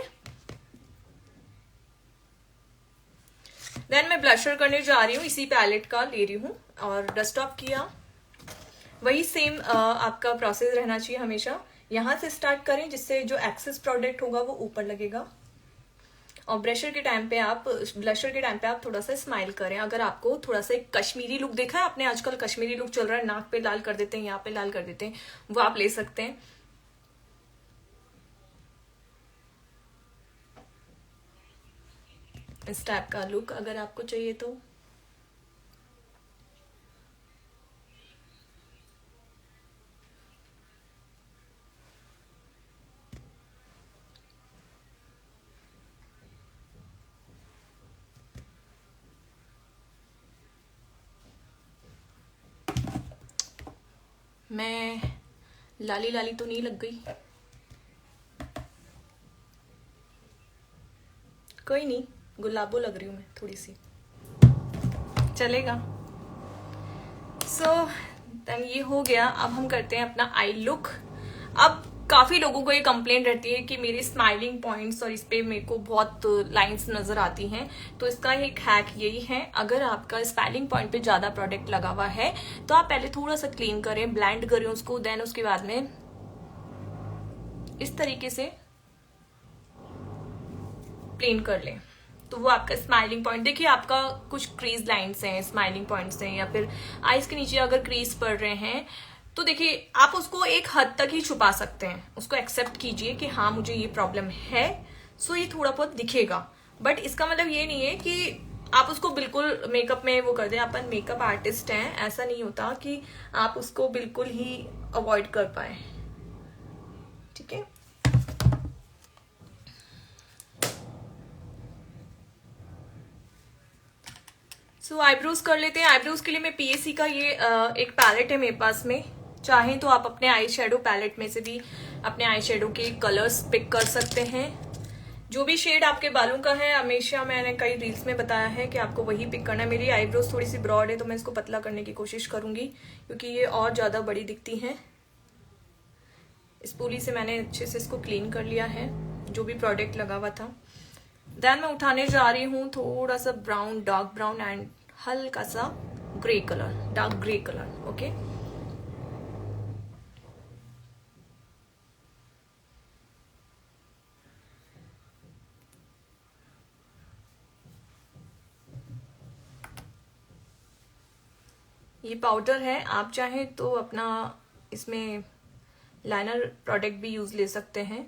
[SPEAKER 1] देन मैं ब्लशर करने जा रही हूँ, इसी पैलेट का ले रही हूँ और डस्ट ऑफ किया। वही सेम आपका प्रोसेस रहना चाहिए हमेशा। यहां से स्टार्ट करें जिससे जो एक्सेस प्रोडक्ट होगा वो ऊपर लगेगा। और ब्लशर के टाइम पे आप थोड़ा सा स्माइल करें। अगर आपको थोड़ा सा एक कश्मीरी लुक देखा है आपने, आजकल कश्मीरी लुक चल रहा है, नाक पे लाल कर देते हैं, यहाँ पे लाल कर देते हैं, वो आप ले सकते हैं। इस टाइप का लुक अगर आपको चाहिए तो। मैं लाली लाली तो नहीं लग गई, कोई नहीं, गुलाबो लग रही हूं मैं थोड़ी सी, चलेगा। सो देन ये हो गया। अब हम करते हैं अपना आई लुक। अब काफी लोगों को ये कंप्लेंट रहती है कि मेरे स्माइलिंग पॉइंट्स और इस पे मेरे को बहुत लाइंस नजर आती हैं, तो इसका एक हैक यही है, अगर आपका स्माइलिंग पॉइंट पे ज्यादा प्रोडक्ट लगा हुआ है तो आप पहले थोड़ा सा क्लीन करें, ब्लेंड करें उसको, देन उसके बाद में इस तरीके से प्लेन कर लें, तो वो आपका स्माइलिंग पॉइंट। देखिए आपका कुछ क्रीज लाइन्स हैं, स्माइलिंग पॉइंट्स हैं, या फिर आईज के नीचे अगर क्रीज पड़ रहे हैं तो देखिए आप उसको एक हद तक ही छुपा सकते हैं। उसको एक्सेप्ट कीजिए कि हाँ मुझे ये प्रॉब्लम है, सो ये थोड़ा बहुत दिखेगा, बट इसका मतलब ये नहीं है कि आप उसको बिल्कुल मेकअप में वो कर दें। अपन मेकअप आर्टिस्ट हैं, ऐसा नहीं होता कि आप उसको बिल्कुल ही अवॉइड कर पाए। ठीक है, सो आईब्रोज कर लेते हैं। आईब्रोज के लिए मैं पीएसी का ये एक पैलेट है मेरे पास में, चाहें तो आप अपने आई शेडो पैलेट में से भी अपने आई शेडो के कलर्स पिक कर सकते हैं। जो भी शेड आपके बालों का है, हमेशा मैंने कई रील्स में बताया है कि आपको वही पिक करना है। मेरी आईब्रोज थोड़ी सी ब्रॉड है तो मैं इसको पतला करने की कोशिश करूंगी क्योंकि ये और ज्यादा बड़ी दिखती हैं। स्पूली से मैंने अच्छे से इसको क्लीन कर लिया है जो भी प्रोडक्ट लगा हुआ था। देन मैं उठाने जा रही हूँ थोड़ा सा ब्राउन, डार्क ब्राउन एंड हल्का सा grey colour, dark grey colour. Okay ये पाउडर है, आप चाहें तो अपना इसमें लाइनर प्रोडक्ट भी यूज ले सकते हैं।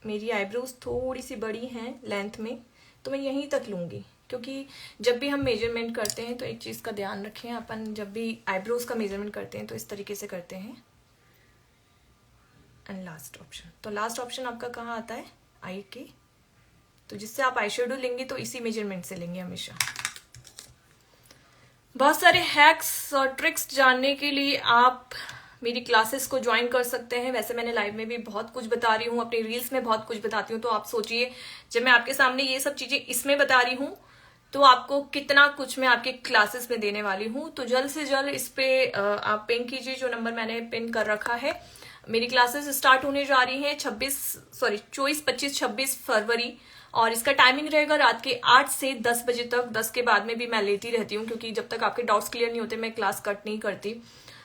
[SPEAKER 1] मेरी आईब्रोज थोड़ी सी बड़ी हैं लेंथ में, तो मैं यहीं तक लूंगी, क्योंकि जब भी हम मेजरमेंट करते हैं तो एक चीज का ध्यान रखें, अपन जब भी आईब्रोज का मेजरमेंट करते हैं तो इस तरीके से करते हैं। एंड लास्ट ऑप्शन, तो लास्ट ऑप्शन आपका कहाँ आता है, आई के, तो जिससे आप आई शेडो लेंगे तो इसी मेजरमेंट से लेंगे हमेशा। बहुत सारे हैक्स और ट्रिक्स जानने के लिए आप मेरी क्लासेस को ज्वाइन कर सकते हैं। वैसे मैंने लाइव में भी बहुत कुछ बता रही हूँ, अपनी रील्स में बहुत कुछ बताती हूँ, तो आप सोचिए जब मैं आपके सामने ये सब चीजें इसमें बता रही हूँ तो आपको कितना कुछ मैं आपके क्लासेस में देने वाली हूँ। तो जल्द से जल्द इस पे आप पिन कीजिए, जो नंबर मैंने पिन कर रखा है। मेरी क्लासेस स्टार्ट होने जा रही हैं 24, 25, 26 फरवरी, और इसका टाइमिंग रहेगा रात के 8 से 10 बजे तक। 10 के बाद में भी मैं लेती रहती हूँ, क्योंकि जब तक आपके डाउट्स क्लियर नहीं होते मैं क्लास कट नहीं करती।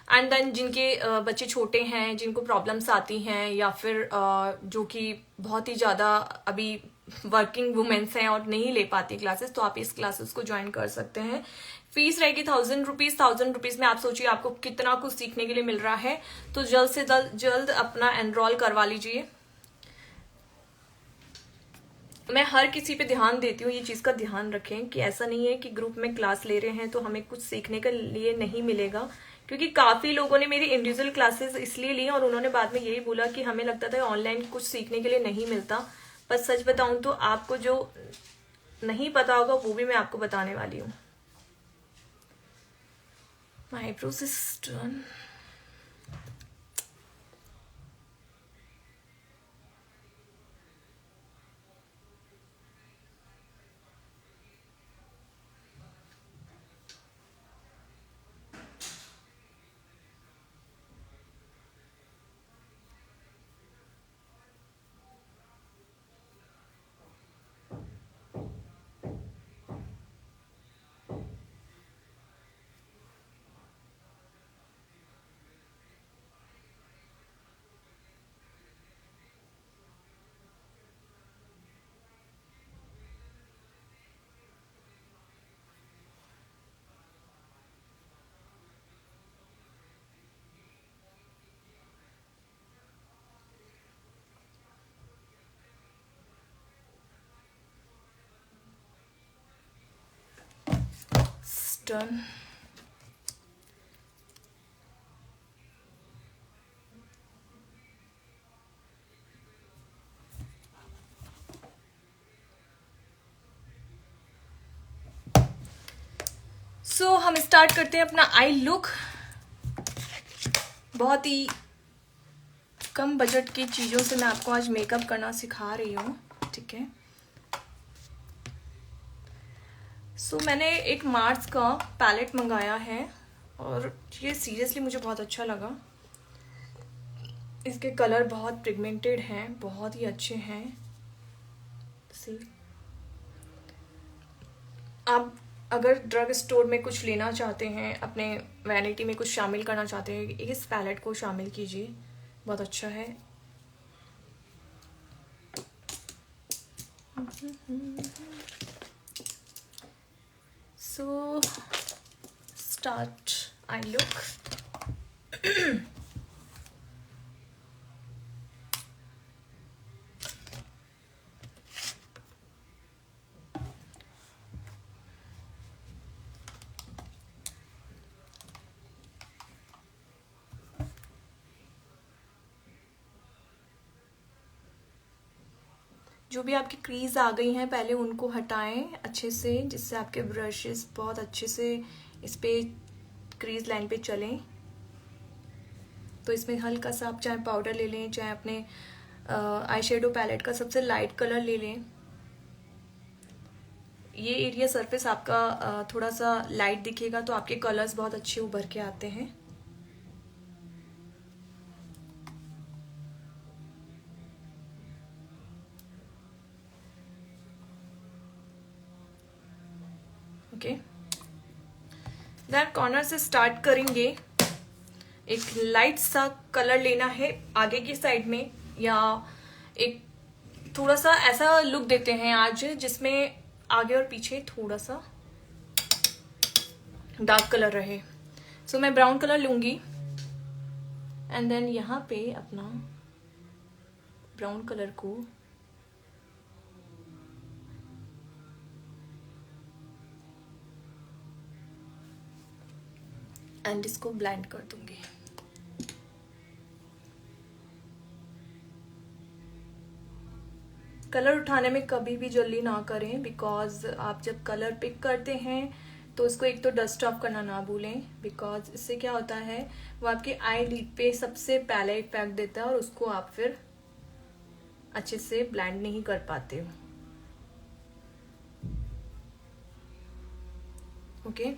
[SPEAKER 1] एंड देन जिनके बच्चे छोटे हैं, जिनको प्रॉब्लम्स आती हैं, या फिर जो कि बहुत ही ज़्यादा अभी वर्किंग वुमेन्स हैं और नहीं ले पाती क्लासेस, तो आप इस क्लासेस को ज्वाइन कर सकते हैं। फीस रहेगी 1000 रुपीज। 1000 रुपीज में आप सोचिए आपको कितना कुछ सीखने के लिए मिल रहा है। तो जल्द से जल्द अपना एनरोल करवा लीजिए। मैं हर किसी पे ध्यान देती हूँ, ये चीज का ध्यान रखें कि ऐसा नहीं है कि ग्रुप में क्लास ले रहे हैं तो हमें कुछ सीखने के लिए नहीं मिलेगा, क्योंकि काफी लोगों ने मेरी इंडिविजुअल क्लासेस इसलिए ली और उन्होंने बाद में यही बोला कि हमें लगता था ऑनलाइन कुछ सीखने के लिए नहीं मिलता। पर सच बताऊं तो आपको जो नहीं पता होगा वो भी मैं आपको बताने वाली हूँ। My eyebrows is done. Done. सो हम स्टार्ट करते हैं अपना आई लुक। बहुत ही कम बजट की चीजों से मैं आपको आज मेकअप करना सिखा रही हूँ, ठीक है। सो मैंने एक मार्स का पैलेट मंगाया है और ये सीरियसली मुझे बहुत अच्छा लगा। इसके कलर बहुत पिगमेंटेड हैं, बहुत ही अच्छे हैं। सी आप अगर ड्रग स्टोर में कुछ लेना चाहते हैं, अपने वैनिटी में कुछ शामिल करना चाहते हैं, इस पैलेट को शामिल कीजिए, बहुत अच्छा है। So start I look. जो भी आपकी क्रीज आ गई हैं पहले उनको हटाएं अच्छे से, जिससे आपके ब्रशेस बहुत अच्छे से इस पे क्रीज लाइन पे चलें। तो इसमें हल्का सा आप चाहे पाउडर ले लें, चाहे अपने आई शेडो पैलेट का सबसे लाइट कलर ले लें। ये एरिया सरफेस आपका थोड़ा सा लाइट दिखेगा तो आपके कलर्स बहुत अच्छे उभर के आते हैं। ओके, देन कॉर्नर से स्टार्ट करेंगे। एक लाइट सा कलर लेना है आगे की साइड में, या एक थोड़ा सा ऐसा लुक देते हैं आज जिसमें आगे और पीछे थोड़ा सा डार्क कलर रहे। सो मैं ब्राउन कलर लूंगी एंड देन यहाँ पे अपना ब्राउन कलर को एंड इसको ब्लेंड कर दूंगी। कलर उठाने में कभी भी जल्दी ना करें, बिकॉज आप जब कलर पिक करते हैं तो इसको एक तो डस्ट ऑफ करना ना भूलें, बिकॉज इससे क्या होता है वो आपके आई लिड पे सबसे पहले इफेक्ट देता है और उसको आप फिर अच्छे से ब्लेंड नहीं कर पाते हो। ओके,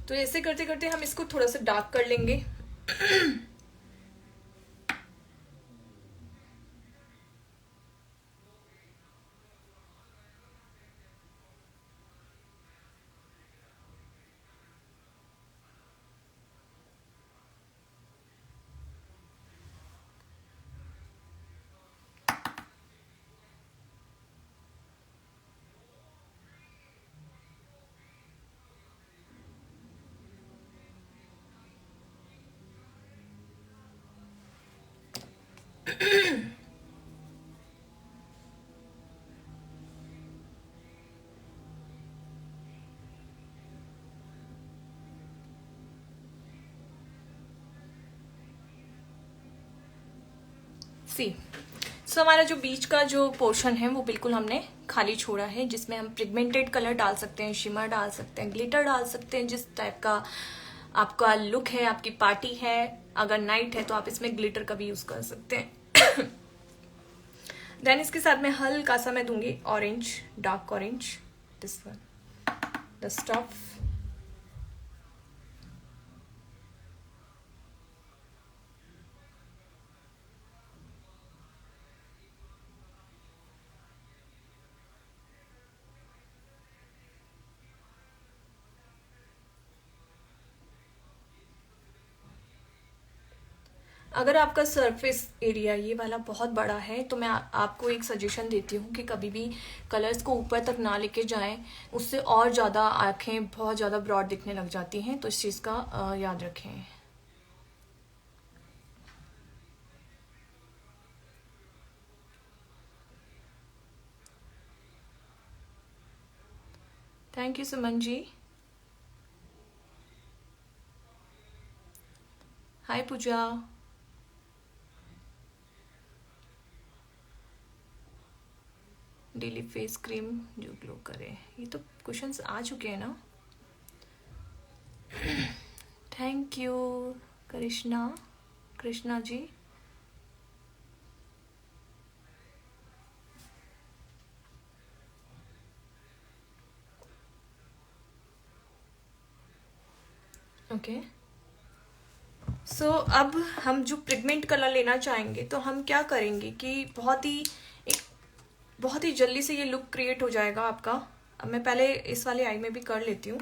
[SPEAKER 1] तो ऐसे करते करते हम इसको थोड़ा सा डार्क कर लेंगे। सी सो हमारा जो बीच का जो पोर्शन है वो बिल्कुल हमने खाली छोड़ा है, जिसमें हम पिगमेंटेड कलर डाल सकते हैं, शिमर डाल सकते हैं, ग्लिटर डाल सकते हैं, जिस टाइप का आपका लुक है, आपकी पार्टी है। अगर नाइट है तो आप इसमें ग्लिटर का भी यूज कर सकते हैं। देन इसके साथ में हल्का सा मैं दूंगी orange, dark orange, this one, the stuff. अगर आपका सरफेस एरिया ये वाला बहुत बड़ा है तो मैं आपको एक सजेशन देती हूँ कि कभी भी कलर्स को ऊपर तक ना लेके जाएं, उससे और ज़्यादा आंखें बहुत ज़्यादा ब्रॉड दिखने लग जाती हैं, तो इस चीज़ का याद रखें। Thank you Suman ji. Hi Pooja. Daily face cream जो ग्लो करे, ये तो क्वेश्चंस आ चुके हैं ना। Thank you Krishna, Krishna ji. Okay, so अब हम जो पिगमेंट कलर लेना चाहेंगे तो हम क्या करेंगे कि बहुत ही जल्दी से ये लुक क्रिएट हो जाएगा आपका। अब मैं पहले इस वाले आई में भी कर लेती हूँ।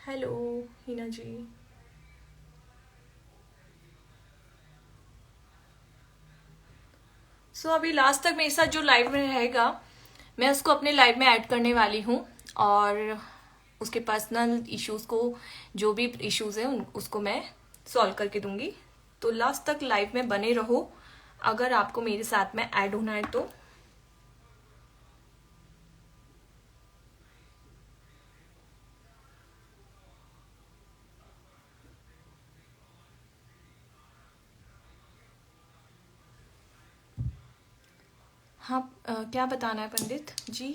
[SPEAKER 1] हेलो हिना जी। सो अभी लास्ट तक मेरे साथ जो लाइव में रहेगा मैं उसको अपने लाइव में ऐड करने वाली हूँ, और उसके पर्सनल इश्यूज को, जो भी इश्यूज है उसको मैं सॉल्व करके दूंगी। तो लास्ट तक लाइव में बने रहो अगर आपको मेरे साथ में ऐड होना है तो। हाँ, क्या बताना है Pandit ji?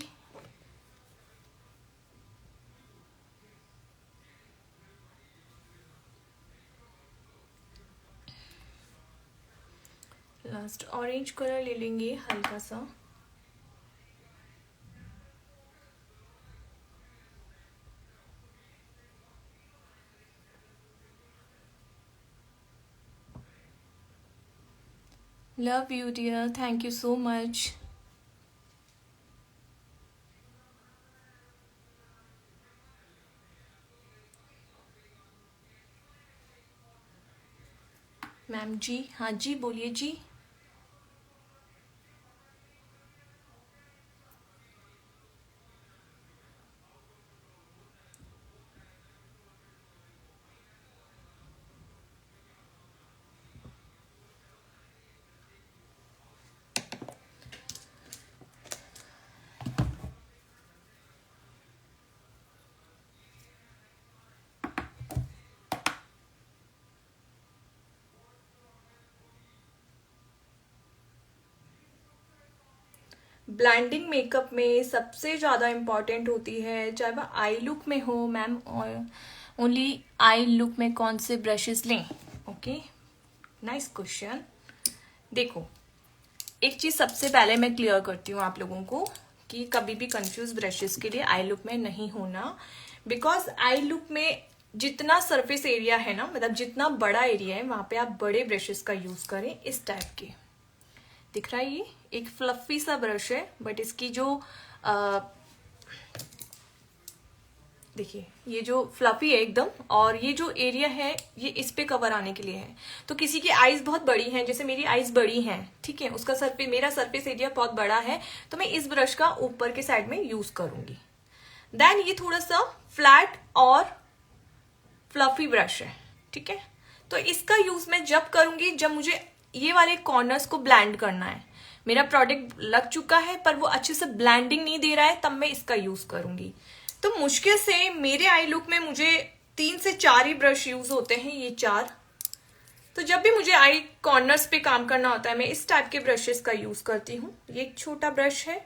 [SPEAKER 1] Last orange colour ले लेंगे हल्का सा। Love you dear, thank you so much. Ma'am जी, हाँ जी बोलिए जी। ब्लेंडिंग मेकअप में सबसे ज़्यादा इम्पॉर्टेंट होती है, चाहे वह आई लुक में हो मैम, और ओनली आई लुक में कौन से ब्रशेस लें? Okay, nice question. देखो, एक चीज़ सबसे पहले मैं क्लियर करती हूँ आप लोगों को कि कभी भी कंफ्यूज ब्रशेस के लिए आई लुक में नहीं होना, बिकॉज आई लुक में जितना सरफेस एरिया है ना, मतलब जितना बड़ा एरिया है, वहां पे आप बड़े ब्रशेस का यूज करें। इस टाइप के दिख रहा है, ये एक फ्लफी सा ब्रश है, बट इसकी जो देखिए ये जो फ्लफी है एकदम, और ये जो एरिया है ये इस पे कवर आने के लिए है। तो किसी की आईज बहुत बड़ी हैं, जैसे मेरी आईज बड़ी हैं, ठीक है, उसका सरफेस, मेरा सरफेस एरिया बहुत बड़ा है, तो मैं इस ब्रश का ऊपर के साइड में यूज करूंगी। देन ये थोड़ा सा फ्लैट और फ्लफी ब्रश है, ठीक है, तो इसका यूज मैं जब करूंगी जब मुझे ये वाले कॉर्नर्स को ब्लेंड करना है, मेरा प्रोडक्ट लग चुका है पर वो अच्छे से ब्लेंडिंग नहीं दे रहा है, तब मैं इसका यूज करूंगी। तो मुश्किल से मेरे आई लुक में मुझे 3 से 4 ही ब्रश यूज होते हैं, ये 4। तो जब भी मुझे आई कॉर्नर्स पे काम करना होता है, मैं इस टाइप के ब्रशेस का यूज करती हूँ। ये एक छोटा ब्रश है,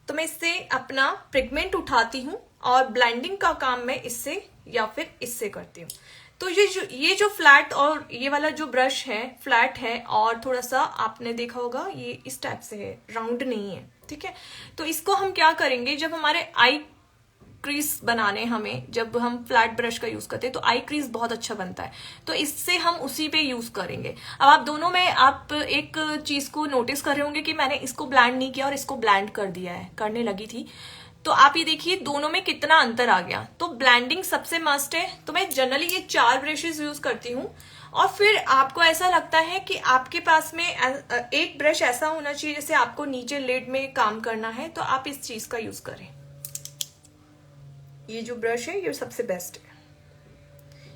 [SPEAKER 1] तो मैं इससे अपना पिगमेंट उठाती हूँ और ब्लेंडिंग का काम मैं इससे या फिर इससे करती हूँ। तो ये जो फ्लैट और ये वाला जो ब्रश है फ्लैट है, और थोड़ा सा आपने देखा होगा ये इस टाइप से है, राउंड नहीं है, ठीक है। तो इसको हम क्या करेंगे, जब हमारे आई क्रीज बनाने हमें, जब हम फ्लैट ब्रश का यूज करते हैं तो आई क्रीज बहुत अच्छा बनता है, तो इससे हम उसी पे यूज करेंगे। अब आप दोनों में आप एक चीज को नोटिस कर रहे होंगे कि मैंने इसको ब्लेंड नहीं किया और इसको ब्लेंड कर दिया है, करने लगी थी, तो आप ये देखिए दोनों में कितना अंतर आ गया। तो ब्लेंडिंग सबसे मस्ट है, तो मैं जनरली ये 4 ब्रशेस यूज करती हूँ। और फिर आपको ऐसा लगता है कि आपके पास में एक ब्रश ऐसा होना चाहिए जैसे आपको नीचे लिड में काम करना है, तो आप इस चीज का यूज करें। ये जो ब्रश है ये सबसे बेस्ट है,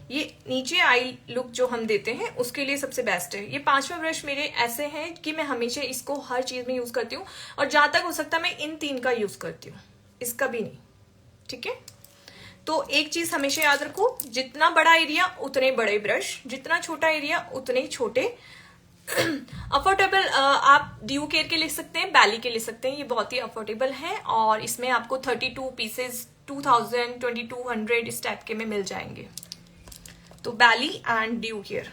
[SPEAKER 1] ये नीचे आई लुक जो हम देते हैं उसके लिए सबसे बेस्ट है। ये 5वां ब्रश मेरे ऐसे हैं कि मैं हमेशा इसको हर चीज में यूज करती हूँ, और जहां तक हो सकता है मैं इन 3 का यूज करती हूँ, इसका भी नहीं, ठीक है। तो एक चीज हमेशा याद रखो, जितना बड़ा एरिया उतने बड़े ब्रश, जितना छोटा एरिया उतने छोटे। अफोर्डेबल आप ड्यू केयर के ले सकते हैं, बैली के ले सकते हैं, ये बहुत ही अफोर्डेबल है, और इसमें आपको 32 पीसेस 2000 2200 इस टाइप के में मिल जाएंगे। तो बैली and due care.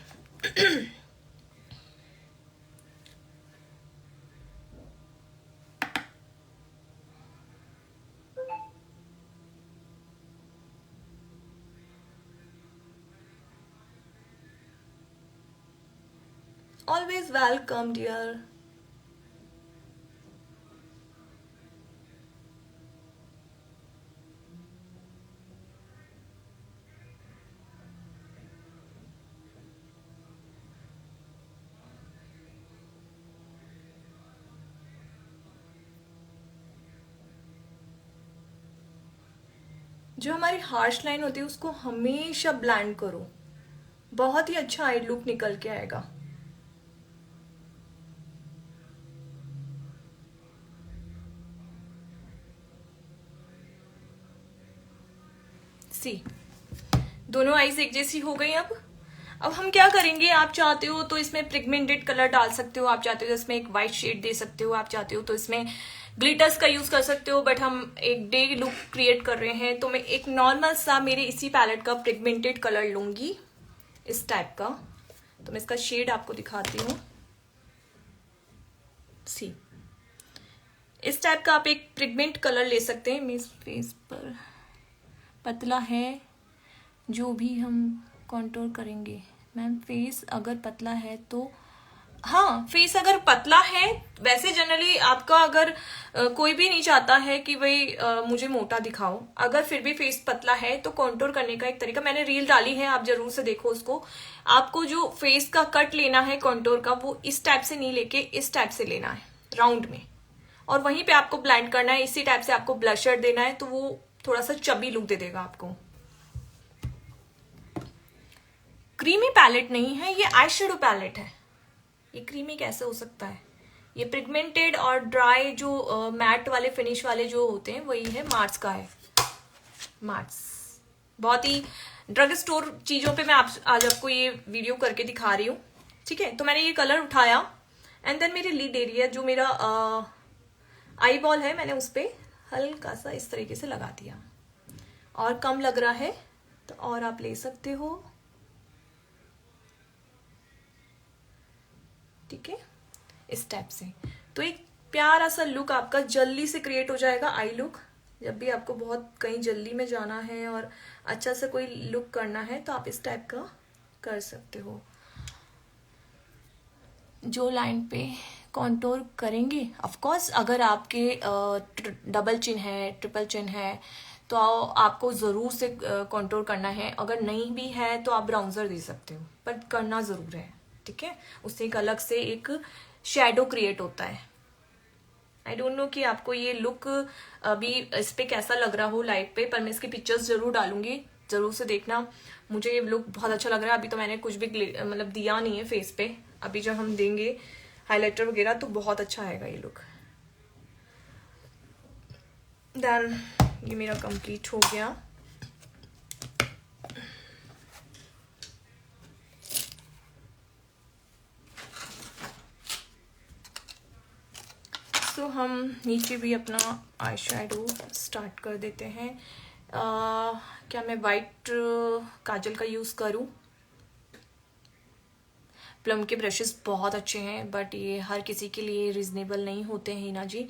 [SPEAKER 1] Always welcome, dear. जो हमारी हार्श लाइन होती है उसको हमेशा ब्लेंड करो, बहुत ही अच्छा आई लुक निकल के आएगा। सी दोनों आईज एक जैसी हो गई। अब हम क्या करेंगे, आप चाहते हो तो इसमें पिगमेंटेड कलर डाल सकते हो, आप चाहते हो तो इसमें एक व्हाइट शेड दे सकते हो, आप चाहते हो तो इसमें ग्लिटर्स का यूज कर सकते हो, बट हम एक डे लुक क्रिएट कर रहे हैं, तो मैं एक नॉर्मल सा मेरे इसी पैलेट का पिगमेंटेड कलर लूंगी, इस टाइप का। तो मैं इसका शेड आपको दिखाती हूँ। सी इस टाइप का आप एक पिगमेंट कलर ले सकते हैं। मेरे फेस पर पतला है, जो भी हम कॉन्टोर करेंगे मैम, फेस अगर पतला है तो हाँ, फेस अगर पतला है, वैसे जनरली आपका अगर कोई भी नहीं चाहता है कि भाई मुझे मोटा दिखाओ, अगर फिर भी फेस पतला है तो कॉन्टोर करने का एक तरीका मैंने रील डाली है, आप जरूर से देखो उसको। आपको जो फेस का कट लेना है कॉन्टोर का, वो इस टाइप से नहीं लेके इस टाइप से लेना है, राउंड में, और वहीं पे आपको ब्लेंड करना है। इसी टाइप से आपको ब्लशर देना है, तो वो थोड़ा सा चबी लुक दे देगा आपको। क्रीमी पैलेट नहीं है, ये आई शेडो पैलेट है। ये क्रीमी कैसे हो सकता है, ये पिगमेंटेड और ड्राई जो मैट वाले फिनिश वाले जो होते हैं वही है, मार्स का है। मार्स बहुत ही ड्रग स्टोर चीजों पे मैं आज आपको ये वीडियो करके दिखा रही हूँ, ठीक है। तो मैंने ये कलर उठाया, एंड देन मेरे लिड एरिया जो मेरा आई बॉल है, मैंने उस पर हल्का सा इस तरीके से लगा दिया। और कम लग रहा है तो और आप ले सकते हो, ठीक है, इस टाइप से। तो एक प्यारा सा लुक आपका जल्दी से क्रिएट हो जाएगा, आई लुक। जब भी आपको बहुत कहीं जल्दी में जाना है और अच्छा सा कोई लुक करना है तो आप इस टाइप का कर सकते हो। जो लाइन पे कॉन्टोर करेंगे, ऑफ कोर्स अगर आपके डबल चिन है, ट्रिपल चिन है, तो आपको ज़रूर से कॉन्टोर करना है। अगर नहीं भी है तो आप ब्राउन्जर दे सकते हो, पर करना ज़रूर है, ठीक है। उससे एक अलग से एक शेडो क्रिएट होता है। आई डोंट नो कि आपको ये लुक अभी इस पे कैसा लग रहा हो लाइट पे, पर मैं इसकी पिक्चर्स जरूर डालूंगी, जरूर से देखना। मुझे ये लुक बहुत अच्छा लग रहा है। अभी तो मैंने कुछ भी मतलब दिया नहीं है फेस पे, अभी जब हम देंगे हाइलाइटर वगैरह तो बहुत अच्छा आएगा ये लुक। देन ये मेरा कंप्लीट हो गया। तो हम नीचे भी अपना आई शेडो स्टार्ट कर देते हैं। क्या मैं वाइट काजल का यूज़ करूं? प्लम के ब्रशेस बहुत अच्छे हैं, बट ये हर किसी के लिए रिजनेबल नहीं होते हैं हिना जी।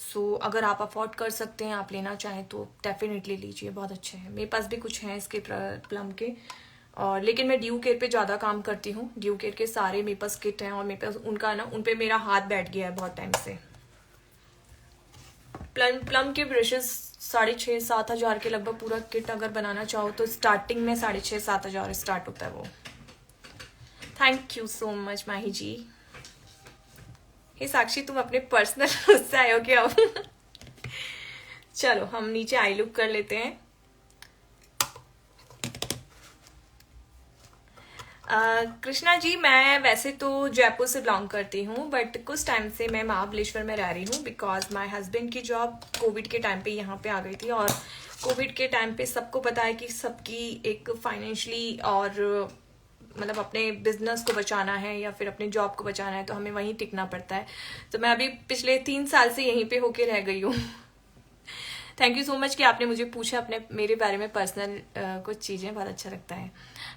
[SPEAKER 1] सो अगर आप अफोर्ड कर सकते हैं, आप लेना चाहें तो डेफिनेटली लीजिए, बहुत अच्छे हैं। मेरे पास भी कुछ हैं इसके प्लम के, और लेकिन मैं ड्यू केयर पे ज़्यादा काम करती हूँ। ड्यू केयर के सारे मेरे पास किट हैं और मेरे पास उनका ना, उन पे मेरा हाथ बैठ गया है बहुत टाइम से। प्लम के ब्रशेस 6,500-7,000 के लगभग पूरा किट अगर बनाना चाहो तो स्टार्टिंग में 6,500-7,000 स्टार्ट होता है वो। थैंक यू सो मच माही जी। हे साक्षी, तुम अपने पर्सनल उससे आए हो क्या अब? चलो हम नीचे आई लुक कर लेते हैं। कृष्णा जी, मैं वैसे तो जयपुर से बिलोंग करती हूँ, बट कुछ टाइम से मैं महाबलेश्वर में रह रही हूँ, बिकॉज माय हस्बैंड की जॉब कोविड के टाइम पे यहाँ पे आ गई थी। और कोविड के टाइम पे सबको पता है कि सबकी एक फाइनेंशियली और मतलब अपने बिजनेस को बचाना है या फिर अपने जॉब को बचाना है, तो हमें वहीं टिकना पड़ता है। तो मैं अभी पिछले 3 साल से यहीं पे होके रह गई हूँ। थैंक यू सो मच कि आपने मुझे पूछा अपने मेरे बारे में पर्सनल कुछ चीज़ें, बहुत अच्छा लगता है।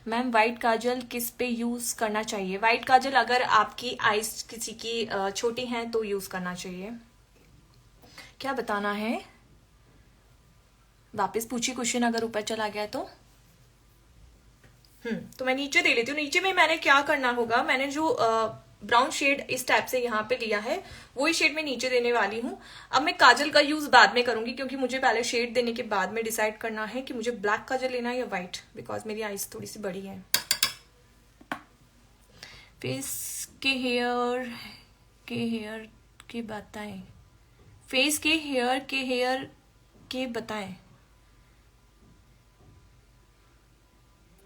[SPEAKER 1] मैम, वाइट काजल किस पे यूज़ करना चाहिए? वाइट काजल अगर आपकी आइज किसी की छोटी हैं तो यूज़ करना चाहिए। क्या बताना है? वापस पूछिए क्वेश्चन, अगर ऊपर चला गया तो। तो मैं नीचे दे लेती हूँ। नीचे में मैंने क्या करना होगा, मैंने जो ब्राउन शेड इस टाइप से यहाँ पे लिया है, वही शेड मैं नीचे देने वाली हूँ। अब मैं काजल का यूज बाद में करूंगी, क्योंकि मुझे पहले शेड देने के बाद में डिसाइड करना है कि मुझे ब्लैक काजल लेना है या व्हाइट, बिकॉज मेरी आईज थोड़ी सी बड़ी है। फेस के हेयर के बताएं, फेस के हेयर के बताएं।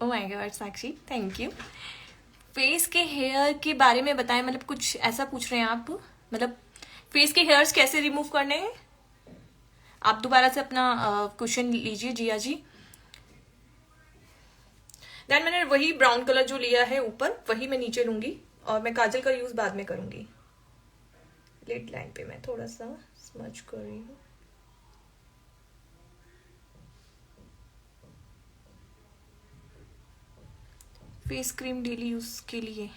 [SPEAKER 1] Oh my God Sakshi, thank you. Face के हेयर के बारे में बताएं, मतलब कुछ ऐसा पूछ रहे हैं आप? मतलब फेस के हेयर्स कैसे रिमूव करने हैं? आप दोबारा से अपना क्वेश्चन लीजिए जिया जी। देन मैंने वही ब्राउन कलर जो लिया है ऊपर, वही मैं नीचे लूंगी, और मैं काजल का यूज बाद में करूंगी। लिड लाइन पे मैं थोड़ा सा स्मच कर रही हूँ। फेस क्रीम डेली यूज के लिए,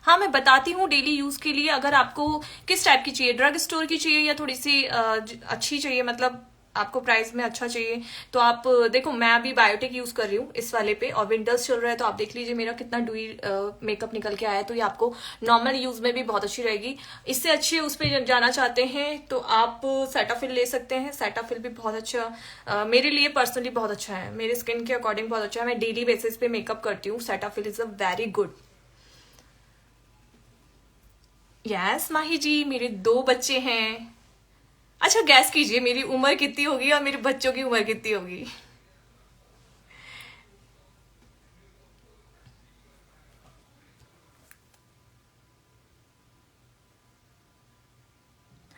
[SPEAKER 1] हाँ मैं बताती हूँ। डेली यूज के लिए अगर आपको किस टाइप की चाहिए, ड्रग स्टोर की चाहिए या थोड़ी सी अच्छी चाहिए, मतलब आपको प्राइस में अच्छा चाहिए, तो आप देखो, मैं अभी बायोटिक यूज कर रही हूँ इस वाले पे, और विंटर्स चल रहा है तो आप देख लीजिए मेरा कितना डुई मेकअप निकल के आया है। तो ये आपको नॉर्मल यूज में भी बहुत अच्छी रहेगी। इससे अच्छे उस पर जाना चाहते हैं तो आप सेटाफिल ले सकते हैं। सेटाफिल भी बहुत अच्छा, मेरे लिए पर्सनली बहुत अच्छा है, मेरे स्किन के अकॉर्डिंग बहुत अच्छा है। मैं डेली बेसिस पे मेकअप करती हूँ। Cetaphil is a very good. Yes Mahi ji, मेरे 2 बच्चे हैं। अच्छा गैस कीजिए मेरी उम्र कितनी होगी और मेरे बच्चों की उम्र कितनी होगी?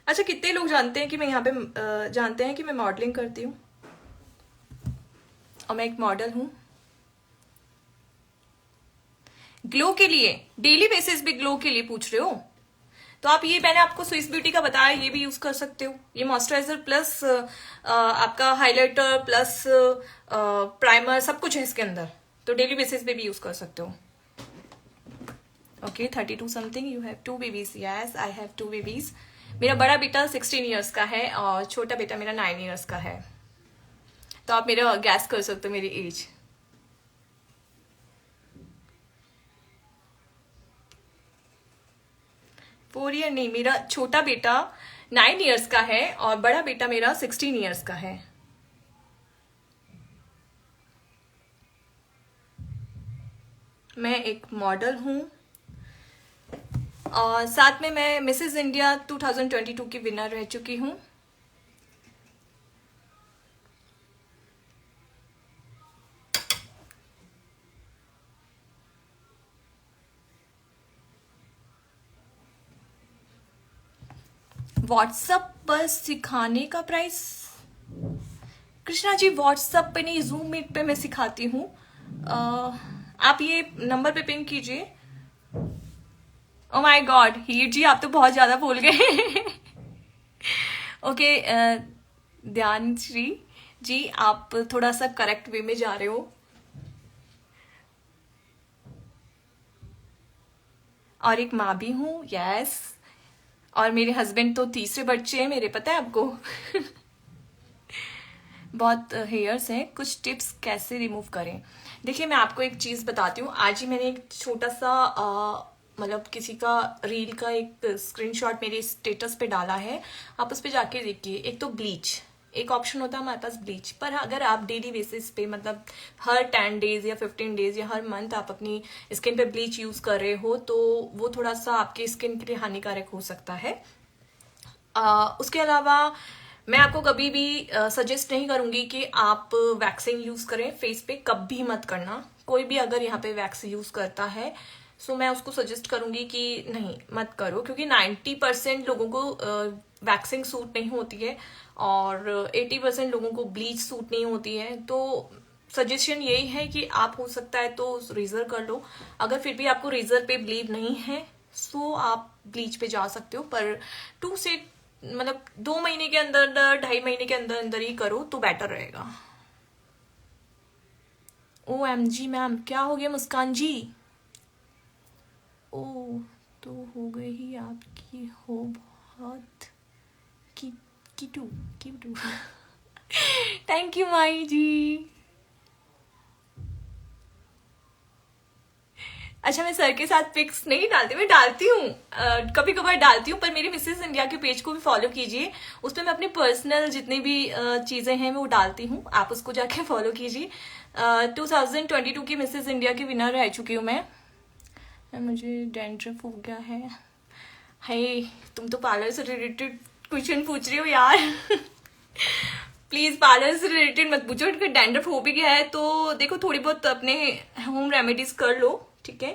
[SPEAKER 1] अच्छा, कितने लोग जानते हैं कि मैं यहाँ पे जानते हैं कि मैं मॉडलिंग करती हूँ और मैं एक मॉडल हूँ। ग्लो के लिए, डेली बेसिस पे ग्लो के लिए पूछ रहे हो? तो आप ये मैंने आपको स्विस ब्यूटी का बताया, ये भी यूज कर सकते हो। ये मॉइस्चराइजर प्लस आपका हाइलाइटर प्लस प्राइमर सब कुछ है इसके अंदर, तो डेली बेसिस पे भी यूज कर सकते हो। Okay 32 something, you have 2 babies. Yes I have 2 babies. मेरा बड़ा बेटा 16 ईयर्स का है और छोटा बेटा मेरा 9 ईयर्स का है। तो आप मेरा गैस कर सकते हो मेरी एज। फोर ईयर नहीं, मेरा छोटा बेटा 9 ईयर्स का है और बड़ा बेटा मेरा 16 ईयर्स का है। मैं एक मॉडल हूँ और साथ में मैं मिसेस इंडिया 2022 की विनर रह चुकी हूँ। व्हाट्सएप पर सिखाने का प्राइस, कृष्णा जी व्हाट्सएप पे नहीं, जूम मीट पे मैं सिखाती हूँ। आप ये नंबर पे पिन कीजिए। ओ माय गॉड हीर जी, आप तो बहुत ज्यादा भूल गए। ओके ध्यान श्री जी, आप थोड़ा सा करेक्ट वे में जा रहे हो। और एक माँ भी हूँ, यस। और मेरे हस्बैंड तो तीसरे बच्चे हैं मेरे, पता है आपको। बहुत हेयर्स हैं, कुछ टिप्स कैसे रिमूव करें। देखिए मैं आपको एक चीज बताती हूँ। आज ही मैंने एक छोटा सा मतलब किसी का रील का एक स्क्रीनशॉट मेरे स्टेटस पे डाला है, आप उस पे जाके देखिए। एक तो ब्लीच, एक ऑप्शन होता है हमारे पास ब्लीच, पर अगर आप डेली बेसिस पे मतलब हर 10 डेज या 15 डेज या हर मंथ आप अपनी स्किन पे ब्लीच यूज कर रहे हो तो वो थोड़ा सा आपकी स्किन के लिए हानिकारक हो सकता है। उसके अलावा मैं आपको कभी भी सजेस्ट नहीं करूंगी कि आप वैक्सिंग यूज करें फेस पे, कभी मत करना। कोई भी अगर यहाँ पे वैक्स यूज करता है सो मैं उसको सजेस्ट करूंगी कि नहीं मत करो, क्योंकि 90% लोगों को वैक्सिंग सूट नहीं होती है और 80% लोगों को ब्लीच सूट नहीं होती है। तो सजेशन यही है कि आप हो सकता है तो रेजर कर लो। अगर फिर भी आपको रेजर पे बिलीव नहीं है सो आप ब्लीच पे जा सकते हो, पर 2 से मतलब 2 महीने के अंदर, 2.5 महीने के अंदर अंदर ही करो तो बेटर रहेगा। OMG मैम, क्या हो गया मुस्कान जी? ओ तो हो गई ही आपकी हो बहुत किटू किटू। थैंक यू माई जी। अच्छा मैं सर के साथ पिक्स नहीं डालती, मैं डालती हूँ कभी कभार डालती हूँ, पर मेरी मिसेस इंडिया के पेज को भी फॉलो कीजिए। उस पर मैं अपनी पर्सनल जितनी भी चीजें हैं मैं वो डालती हूँ, आप उसको जाके फॉलो कीजिए। 2022 की मिसेस इंडिया की विनर रह चुकी हूँ मैं। मुझे डैंड्रफ हो गया है। हाय तुम तो पार्लर से रिलेटेड क्वेश्चन पूछ रही हो यार। प्लीज पार्लर से रिलेटेड मत पूछो। अगर डैंड्रफ हो भी गया है तो देखो थोड़ी बहुत अपने होम रेमेडीज कर लो, ठीक है।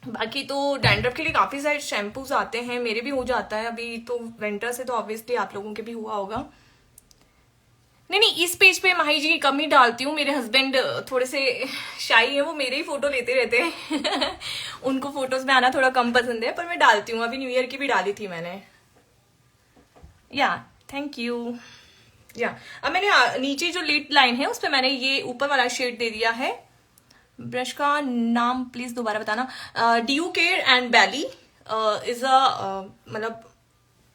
[SPEAKER 1] बाकी तो डैंड्रफ के लिए काफी सारे शैम्पूज आते हैं, मेरे भी हो जाता है अभी तो विंटर से, तो ऑब्वियसली आप लोगों के भी हुआ होगा। नहीं इस पेज पे माही जी की कम ही डालती हूँ। मेरे हस्बैंड थोड़े से शाई है, वो मेरे ही फोटो लेते रहते हैं। उनको फोटोज में आना थोड़ा कम पसंद है, पर मैं डालती हूँ। अभी न्यू ईयर की भी डाली थी मैंने। या थैंक यू। या अब मैंने नीचे जो लिड लाइन है उस पर मैंने ये ऊपर वाला शेड दे दिया है। ब्रश का नाम प्लीज दोबारा बताना। Dew care and Bailey is a मतलब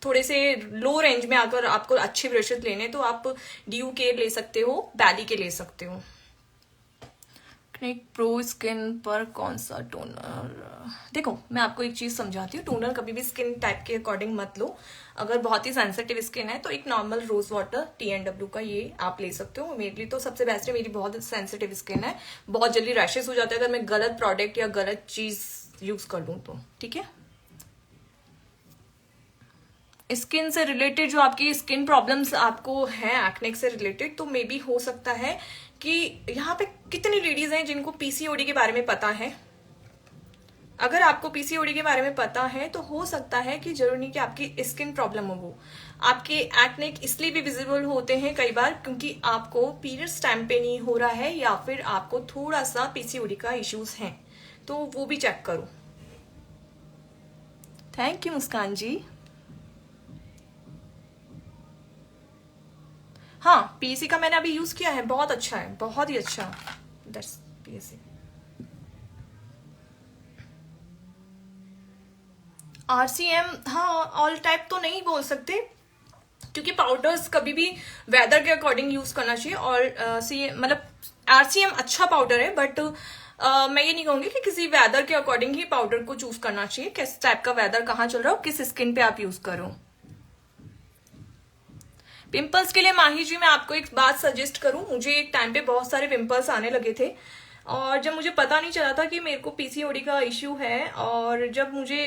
[SPEAKER 1] थोड़े से लो रेंज में अगर आपको अच्छे ब्रशेस लेने तो आप ड्यू केयर ले सकते हो, बैली के ले सकते हो। क्लिनिक प्रो स्किन पर कौन सा टोनर? देखो मैं आपको एक चीज समझाती हूँ, टोनर कभी भी स्किन टाइप के अकॉर्डिंग मत लो। अगर बहुत ही सेंसिटिव स्किन है तो एक नॉर्मल रोज वाटर TNW का ये आप ले सकते हो। मेरे लिए तो सबसे बेस्ट है, मेरी बहुत सेंसिटिव स्किन है, बहुत जल्दी रैशेस हो जाता है अगर मैं गलत प्रोडक्ट या गलत चीज यूज कर लूँ तो, ठीक है। स्किन से रिलेटेड जो आपकी स्किन प्रॉब्लम्स आपको हैं एक्ने से रिलेटेड, तो मे बी हो सकता है कि यहाँ पे कितनी लेडीज हैं जिनको PCOD के बारे में पता है। अगर आपको PCOD के बारे में पता है तो हो सकता है कि जरूरी नहीं कि आपकी स्किन प्रॉब्लम हो। वो आपके एक्ने इसलिए भी विजिबल होते हैं कई बार क्योंकि आपको पीरियड्स टाइम पे नहीं हो रहा है या फिर आपको थोड़ा सा PCOD का इश्यूज हैं, तो वो भी चेक करो। थैंक यू मुस्कान जी। हाँ, पीएससी का मैंने अभी यूज किया है, बहुत अच्छा है, बहुत ही अच्छा। That's PSC. आरसीएम, हाँ ऑल टाइप तो नहीं बोल सकते, क्योंकि पाउडर्स कभी भी वेदर के अकॉर्डिंग यूज करना चाहिए। और सी मतलब आरसीएम अच्छा पाउडर है, बट मैं ये नहीं कहूंगी कि किसी वेदर के अकॉर्डिंग ही पाउडर को चूज करना चाहिए, किस टाइप का वेदर कहाँ चल रहा हो, किस स्किन पे आप यूज करो। पिंपल्स के लिए माही जी मैं आपको एक बात सजेस्ट करूं, मुझे एक टाइम पे बहुत सारे पिंपल्स आने लगे थे, और जब मुझे पता नहीं चला था कि मेरे को पीसीओडी का इश्यू है, और जब मुझे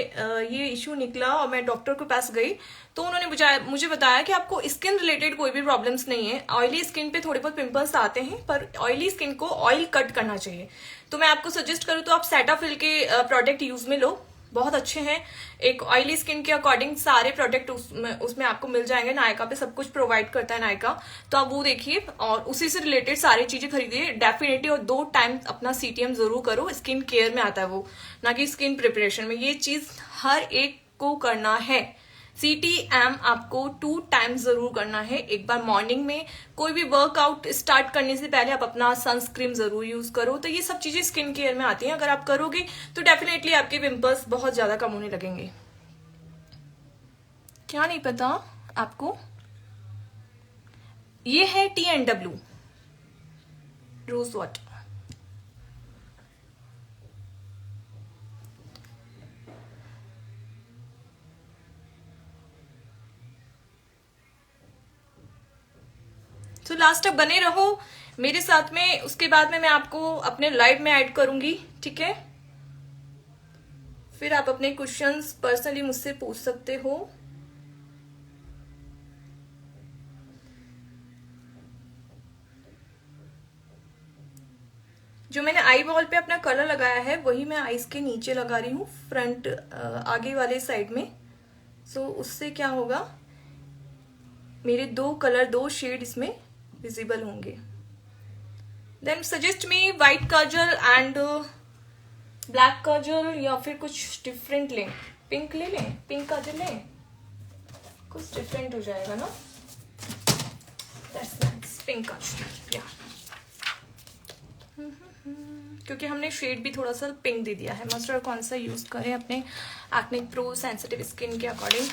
[SPEAKER 1] ये इश्यू निकला और मैं डॉक्टर के पास गई, तो उन्होंने मुझे बताया कि आपको स्किन रिलेटेड कोई भी प्रॉब्लम्स नहीं है। ऑयली स्किन पे थोड़े बहुत पिंपल्स आते हैं, पर ऑयली स्किन को ऑयल कट करना चाहिए। तो मैं आपको सजेस्ट करूँ तो आप सेटाफिल के प्रोडक्ट यूज में लो, बहुत अच्छे हैं। एक ऑयली स्किन के अकॉर्डिंग सारे प्रोडक्ट उसमें आपको मिल जाएंगे। नायका पे सब कुछ प्रोवाइड करता है नायका, तो आप वो देखिए और उसी से रिलेटेड सारी चीजें खरीदिए डेफिनेटली। और 2 टाइम अपना सीटीएम जरूर करो, स्किन केयर में आता है वो, ना कि स्किन प्रिपरेशन में। ये चीज हर एक को करना है। सीटीएम आपको 2 टाइम जरूर करना है। एक बार मॉर्निंग में, कोई भी वर्कआउट स्टार्ट करने से पहले आप अपना सनस्क्रीन जरूर यूज करो। तो ये सब चीजें स्किन केयर में आती हैं, अगर आप करोगे तो डेफिनेटली आपके पिंपल्स बहुत ज्यादा कम होने लगेंगे। क्या नहीं पता आपको? ये है TNW रोज वाटर। तो लास्ट तक बने रहो मेरे साथ में, उसके बाद में मैं आपको अपने लाइव में ऐड करूंगी, ठीक है? फिर आप अपने क्वेश्चंस पर्सनली मुझसे पूछ सकते हो। जो मैंने आई बॉल पे अपना कलर लगाया है वही मैं आईज के नीचे लगा रही हूँ, फ्रंट आगे वाले साइड में। सो उससे क्या होगा, मेरे 2 कलर 2 शेड इसमें विजिबल होंगे। Then suggest me white kajal and black kajal, या फिर कुछ डिफरेंट लें। पिंक ले लें, पिंक काजल लें, कुछ डिफरेंट हो जाएगा ना। दैट्स नाइस, पिंक काजल या, क्योंकि हमने शेड भी थोड़ा सा पिंक दे दिया है। मॉइस्चराइजर कौन सा यूज करें अपने एक्ने प्रो सेंसिटिव स्किन के अकॉर्डिंग?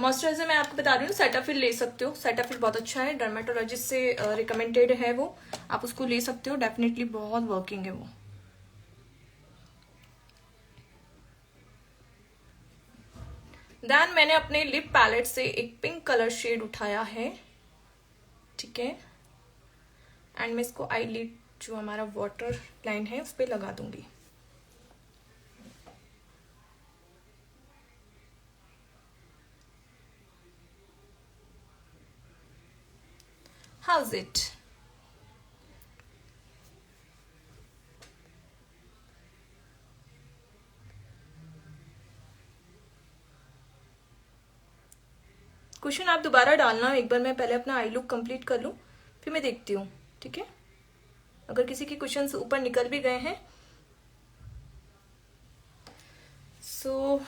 [SPEAKER 1] मॉइस्चराइजर मैं आपको बता रही हूँ, सेटाफिल ले सकते हो। सेटाफिल बहुत अच्छा है, डर्मेटोलॉजिस्ट से रिकमेंडेड है वो, आप उसको ले सकते हो, डेफिनेटली बहुत वर्किंग है वो। देन मैंने अपने लिप पैलेट से एक पिंक कलर शेड उठाया है, ठीक है? एंड मैं इसको आईलिड जो हमारा वाटर लाइन है उस पर लगा दूंगी। How's it? क्वेश्चन आप दोबारा डालना, एक बार मैं पहले अपना आई लुक कंप्लीट कर लूं, फिर मैं देखती हूँ, ठीक है? अगर किसी के क्वेश्चंस ऊपर निकल भी गए हैं। सो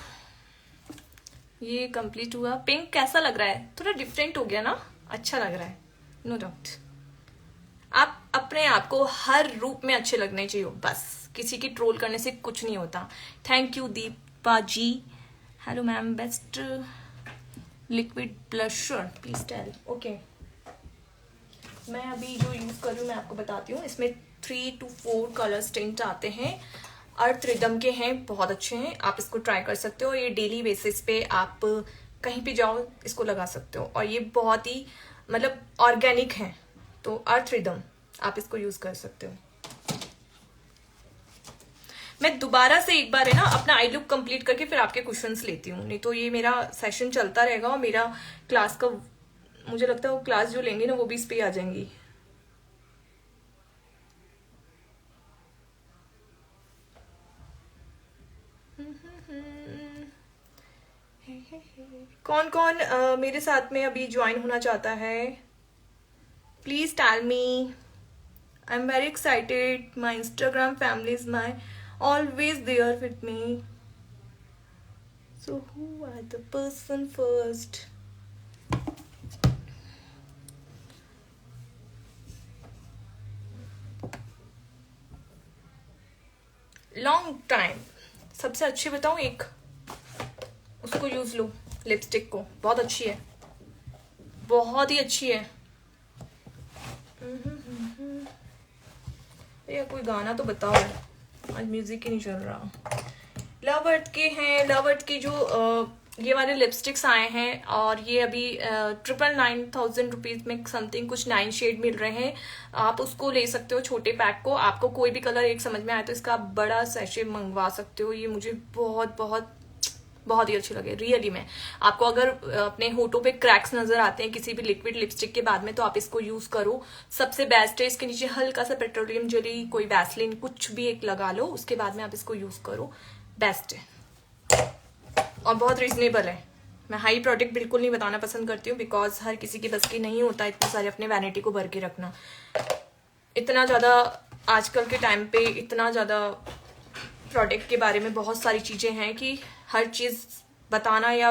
[SPEAKER 1] ये कंप्लीट हुआ। पिंक कैसा लग रहा है? थोड़ा डिफरेंट हो गया ना, अच्छा लग रहा है, नो डाउट। आप अपने आप को हर रूप में अच्छे लगने चाहिए, बस किसी की ट्रोल करने से कुछ नहीं होता। Thank you Deepa ji. Hello ma'am, best liquid blusher please tell. Okay, मैं अभी जो यूज कर रही हूँ मैं आपको बताती हूँ। इसमें 3 to 4 कलर्स टिंट आते हैं, अर्थ रिदम के हैं, बहुत अच्छे हैं, आप इसको ट्राई कर सकते हो। ये डेली बेसिस पे आप कहीं भी जाओ इसको लगा सकते हो, और ये बहुत ही मतलब ऑर्गेनिक है। तो अर्थ रिदम आप इसको यूज कर सकते हो। मैं दोबारा से एक बार है ना अपना आई लुक कंप्लीट करके फिर आपके क्वेश्चंस लेती हूँ, नहीं तो ये मेरा सेशन चलता रहेगा और मेरा क्लास का, मुझे लगता है वो क्लास जो लेंगे ना वो भी इस पे आ जाएंगी। कौन कौन मेरे साथ में अभी ज्वाइन होना चाहता है? Please tell me, I am very excited. My Instagram family is my always there with me, So who are the person first? Long time सबसे अच्छी बताऊं, एक उसको यूज लो, लिपस्टिक को, बहुत अच्छी है, बहुत ही अच्छी है। भैया कोई गाना तो बताओ, आज म्यूजिक ही नहीं चल रहा। लव अर्थ के हैं, लव अर्थ के जो ये वाले लिपस्टिक्स आए हैं, और ये अभी 999,000 में समथिंग कुछ 9 शेड मिल रहे हैं। आप उसको ले सकते हो, छोटे पैक को। आपको कोई भी कलर एक समझ में आए तो इसका आप बड़ा सैशे मंगवा सकते हो। ये मुझे बहुत बहुत बहुत ही अच्छे लगे रियली में। आपको अगर अपने होठों पे क्रैक्स नजर आते हैं किसी भी लिक्विड लिपस्टिक के बाद में, तो आप इसको यूज करो, सबसे बेस्ट है। इसके नीचे हल्का सा पेट्रोलियम जेली, कोई वैसलीन, कुछ भी एक लगा लो, उसके बाद में आप इसको यूज करो, बेस्ट है और बहुत रीजनेबल है। मैं हाई प्रोडक्ट बिल्कुल नहीं बताना पसंद करती हूँ, बिकॉज हर किसी की बस की नहीं होता इतने सारे अपने वैनिटी को भर के रखना। इतना ज़्यादा आजकल के टाइम पे इतना ज़्यादा प्रोडक्ट के बारे में बहुत सारी चीज़ें हैं कि हर चीज़ बताना या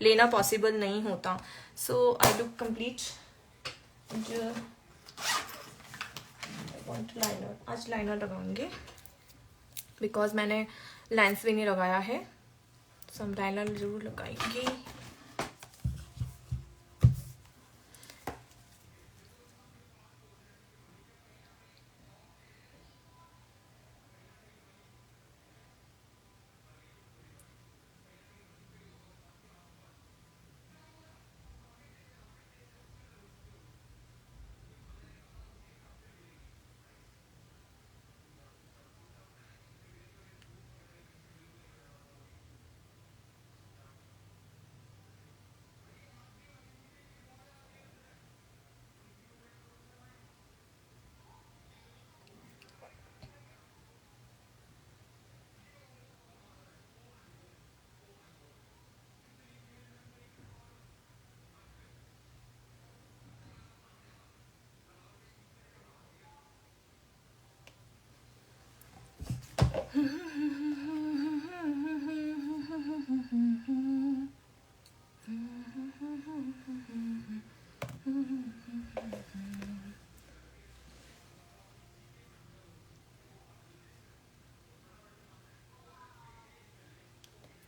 [SPEAKER 1] लेना पॉसिबल नहीं होता। सो आई लुक कंप्लीट। लाइनर, आज लाइनर लगाऊंगी बिकॉज मैंने लेंस भी नहीं लगाया है, तो हम लाइनर जरूर लगाएंगे।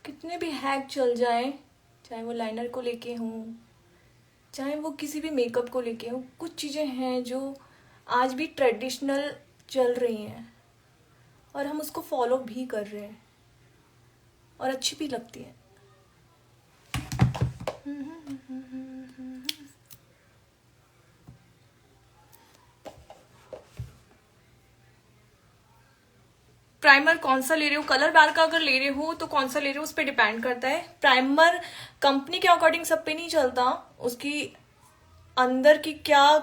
[SPEAKER 1] कितने भी हैक चल जाए, चाहे वो लाइनर को लेके हो, चाहे वो किसी भी मेकअप को लेके हो, कुछ चीज़ें हैं जो आज भी ट्रेडिशनल चल रही हैं और हम उसको फॉलो भी कर रहे हैं और अच्छी भी लगती है। प्राइमर कौन सा ले रहे हो, कलर बार का अगर ले रहे हो तो कौन सा ले रहे हो उस पर डिपेंड करता है। प्राइमर कंपनी के अकॉर्डिंग सब पे नहीं चलता, उसकी अंदर की क्या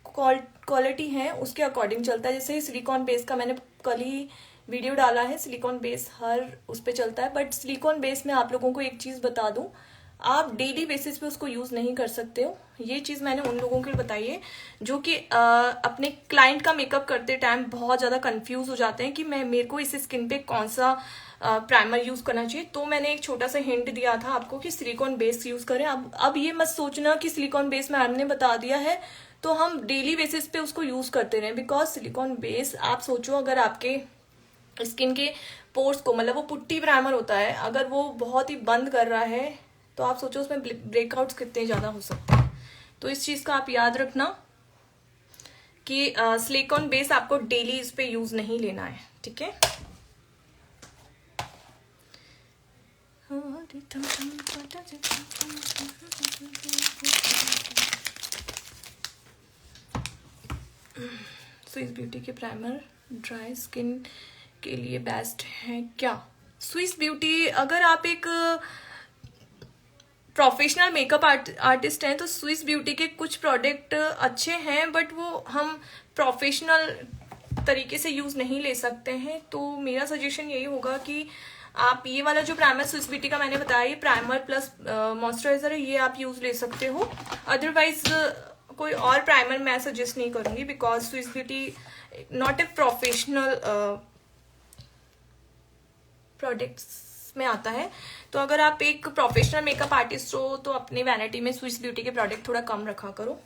[SPEAKER 1] क्वालिटी है उसके अकॉर्डिंग चलता है। जैसे सिलिकॉन बेस का मैंने कल ही वीडियो डाला है, सिलिकॉन बेस हर उस पर चलता है, बट सिलिकॉन बेस में आप लोगों को एक चीज़ बता दूं, आप डेली बेसिस पे उसको यूज़ नहीं कर सकते हो। ये चीज़ मैंने उन लोगों के लिए बताई है जो कि अपने क्लाइंट का मेकअप करते टाइम बहुत ज़्यादा कंफ्यूज हो जाते हैं कि मेरे को इस स्किन पे कौन सा प्राइमर यूज़ करना चाहिए। तो मैंने एक छोटा सा हिंट दिया था आपको कि सिलिकॉन बेस यूज़ करें। अब ये मत सोचना कि सिलिकॉन बेस मैम ने बता दिया है तो हम डेली बेसिस पे उसको यूज़ करते रहें, बिकॉज सिलिकॉन बेस आप सोचो अगर आपके स्किन के पोर्स को, मतलब वो पुट्टी प्राइमर होता है, अगर वो बहुत ही बंद कर रहा है तो आप सोचो उसमें ब्रेकआउट्स कितने ज़्यादा हो सकते हैं। तो इस चीज़ का आप याद रखना कि सिलिकॉन बेस आपको डेली इस पे यूज़ नहीं लेना है, ठीक है। स्विस ब्यूटी के प्राइमर ड्राई स्किन के लिए बेस्ट है क्या? स्विस ब्यूटी, अगर आप एक प्रोफेशनल मेकअप आर्टिस्ट हैं तो स्विस ब्यूटी के कुछ प्रोडक्ट अच्छे हैं, बट वो हम प्रोफेशनल तरीके से यूज़ नहीं ले सकते हैं। तो मेरा सजेशन यही होगा कि आप ये वाला जो प्राइमर स्विस ब्यूटी का मैंने बताया, ये प्राइमर प्लस मॉइस्चराइजर है, ये आप यूज़ ले सकते हो। अदरवाइज कोई और प्राइमर मैं सजेस्ट नहीं करूँगी, because Swiss beauty not a professional products में आता है। तो अगर आप एक प्रोफेशनल मेकअप आर्टिस्ट हो तो अपने वैनिटी में स्विस ब्यूटी के प्रोडक्ट थोड़ा कम रखा करो।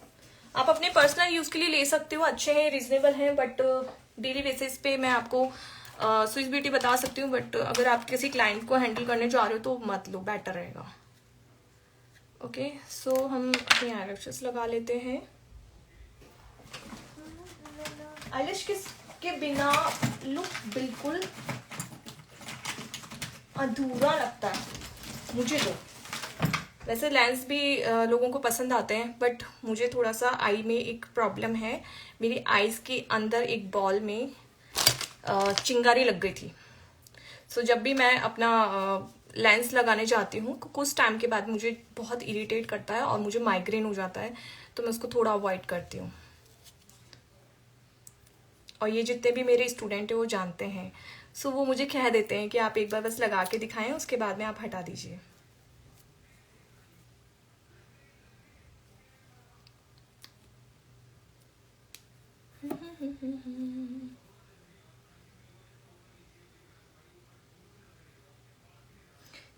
[SPEAKER 1] आप अपने पर्सनल यूज के लिए ले सकते हो, अच्छे हैं, रीजनेबल हैं, बट डेली बेसिस पे मैं आपको स्विस ब्यूटी बता सकती हूँ, बट अगर आप किसी क्लाइंट को हैंडल करने जा रहे हो तो मत लो, बेटर रहेगा। ओके, सो हम अपनी आईलैशेस लगा लेते हैं। आईलैश के बिना लुक बिल्कुल अधूरा लगता है मुझे तो। वैसे लेंस भी लोगों को पसंद आते हैं, बट मुझे थोड़ा सा आई में एक प्रॉब्लम है। मेरी आईज के अंदर एक बॉल में चिंगारी लग गई थी। सो जब भी मैं अपना लेंस लगाने जाती हूँ कुछ टाइम के बाद मुझे बहुत इरिटेट करता है और मुझे माइग्रेन हो जाता है, तो मैं उसको थोड़ा अवॉइड करती हूँ। और ये जितने भी मेरे स्टूडेंट हैं वो जानते हैं। सो वो मुझे कह देते हैं कि आप एक बार बस लगा के दिखाएं, उसके बाद में आप हटा दीजिए।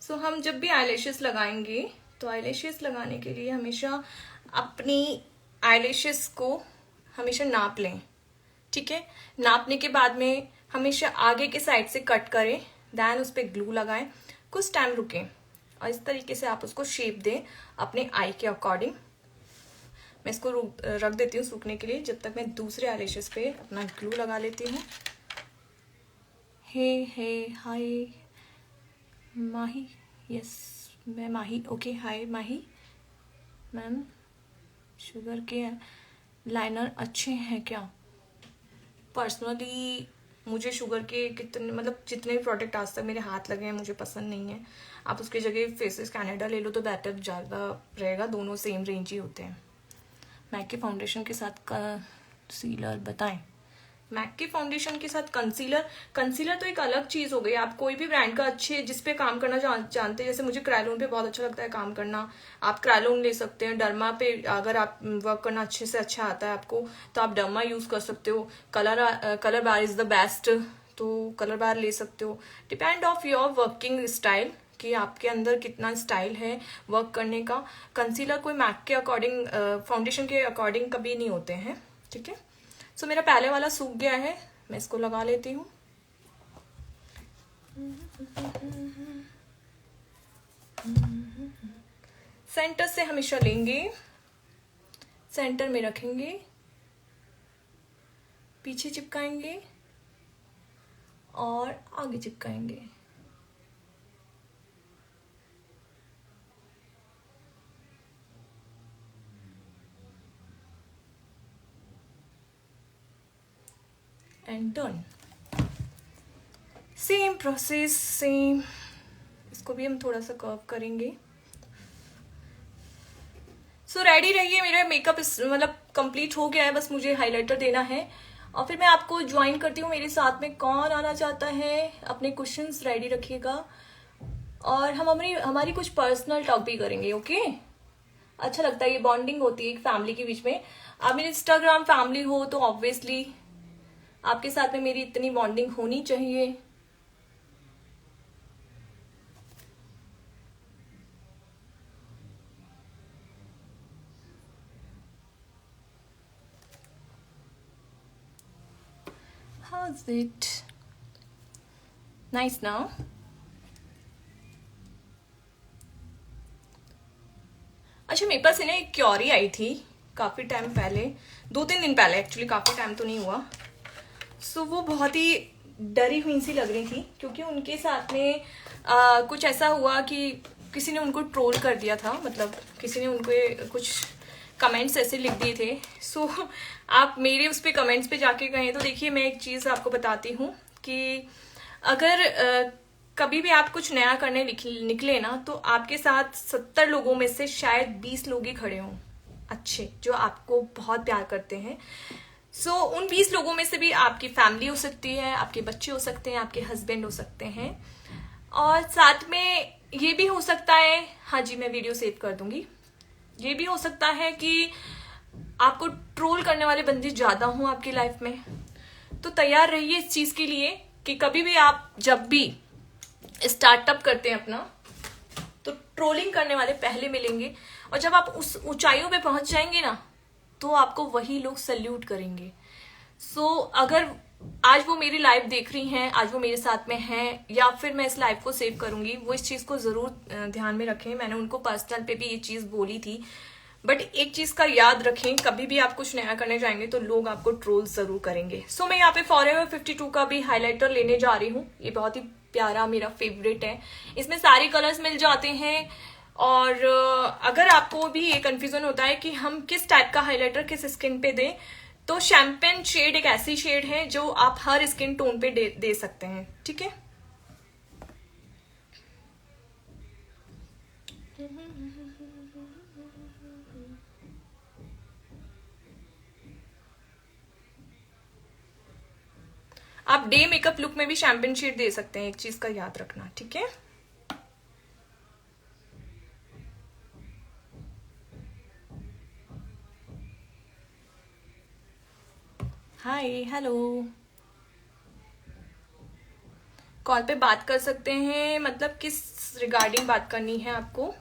[SPEAKER 1] सो हम जब भी आईलैशेस लगाएंगे तो आईलैशेस लगाने के लिए हमेशा अपनी आईलैशेस को हमेशा नाप लें, ठीक है। नापने के बाद में हमेशा आगे के साइड से कट करें, देन उस पर ग्लू लगाएं, कुछ टाइम रुकें और इस तरीके से आप उसको शेप दें अपने आई के अकॉर्डिंग। मैं इसको रख देती हूँ सूखने के लिए, जब तक मैं दूसरे आईलैशेस पे अपना ग्लू लगा लेती हूँ। हे हाय माही, यस मैं माही, ओके हाय माही मैम, शुगर के लाइनर अच्छे हैं क्या? पर्सनली मुझे शुगर के कितने मतलब जितने भी प्रोडक्ट आज तक मेरे हाथ लगे हैं मुझे पसंद नहीं है। आप उसकी जगह फेसेस कैनेडा ले लो तो बेटर ज़्यादा रहेगा, दोनों सेम रेंज ही होते हैं। मैक के फाउंडेशन के साथ कंसीलर बताएं। मैक के फाउंडेशन के साथ कंसीलर तो एक अलग चीज हो गई। आप कोई भी ब्रांड का अच्छे जिस पे काम करना जानते हैं, जैसे मुझे क्रायोन पे बहुत अच्छा लगता है काम करना, आप क्रायोन ले सकते हैं। डर्मा पे अगर आप वर्क करना अच्छे से अच्छा आता है आपको तो आप डर्मा यूज कर सकते हो। Colour bar is the best, तो कलर बार ले सकते हो। Depend of your working style कि आपके अंदर कितना स्टाइल है वर्क करने का। कंसीलर कोई मैक के अकॉर्डिंग फाउंडेशन के अकॉर्डिंग कभी नहीं होते हैं, ठीक है। सो मेरा पहले वाला सूख गया है, मैं इसको लगा लेती हूँ। सेंटर से हमेशा लेंगे, सेंटर में रखेंगे, पीछे चिपकाएंगे और आगे चिपकाएंगे। And done. Same process, same. इसको भी हम थोड़ा सा कर्व करेंगे। सो रेडी रहिए, मेरा मेकअप मतलब कंप्लीट हो गया है, बस मुझे हाइलाइटर देना है और फिर मैं आपको ज्वाइन करती हूँ। मेरे साथ में कौन आना चाहता है, अपने क्वेश्चंस रेडी रखिएगा और हम हमारी कुछ पर्सनल टॉक भी करेंगे। ओके, अच्छा लगता है, ये बॉन्डिंग होती है एक फैमिली के बीच में। आप मेरे इंस्टाग्राम फैमिली हो तो ऑब्वियसली आपके साथ में मेरी इतनी बॉन्डिंग होनी चाहिए। How's it? Nice now? अच्छा, मेरे पास इन्हें एक क्योरी आई थी काफी टाइम पहले, 2-3 दिन पहले, एक्चुअली काफी टाइम तो नहीं हुआ। सो वो बहुत ही डरी हुई सी लग रही थी क्योंकि उनके साथ में कुछ ऐसा हुआ कि किसी ने उनको ट्रोल कर दिया था, मतलब किसी ने उनको कुछ कमेंट्स ऐसे लिख दिए थे। सो आप मेरे उस पर कमेंट्स पे जाके गए तो देखिए, मैं एक चीज़ आपको बताती हूँ कि अगर कभी भी आप कुछ नया करने निकले ना तो आपके साथ 70 लोगों में से शायद 20 लोग ही खड़े हों अच्छे, जो आपको बहुत प्यार करते हैं। सो उन 20 लोगों में से भी आपकी फैमिली हो सकती है, आपके बच्चे हो सकते हैं, आपके हस्बैंड हो सकते हैं, और साथ में ये भी हो सकता है, हाँ जी मैं वीडियो सेव कर दूंगी, ये भी हो सकता है कि आपको ट्रोल करने वाले बंदे ज्यादा हों आपकी लाइफ में। तो तैयार रहिए इस चीज के लिए कि कभी भी आप जब भी स्टार्टअप करते हैं अपना, तो ट्रोलिंग करने वाले पहले मिलेंगे, और जब आप उस ऊंचाइयों पे पहुंच जाएंगे ना, तो आपको वही लोग सल्यूट करेंगे। सो अगर आज वो मेरी लाइव देख रही हैं, आज वो मेरे साथ में हैं, या फिर मैं इस लाइव को सेव करूंगी, वो इस चीज को जरूर ध्यान में रखें। मैंने उनको पर्सनल पे भी ये चीज बोली थी, बट एक चीज का याद रखें, कभी भी आप कुछ नया करने जाएंगे तो लोग आपको ट्रोल जरूर करेंगे। सो मैं यहाँ पे फॉरएवर 52 का भी हाईलाइटर लेने जा रही हूँ। ये बहुत ही प्यारा मेरा फेवरेट है, इसमें सारे कलर्स मिल जाते हैं। और अगर आपको भी ये कंफ्यूजन होता है कि हम किस टाइप का हाईलाइटर किस स्किन पे दें, तो शैम्पेन शेड एक ऐसी शेड है जो आप हर स्किन टोन पे दे सकते हैं, ठीक है। आप डे मेकअप लुक में भी शैम्पेन शेड दे सकते हैं, एक चीज का याद रखना, ठीक है। हाय हेलो, कॉल पे बात कर सकते हैं, मतलब किस रिगार्डिंग बात करनी है आपको?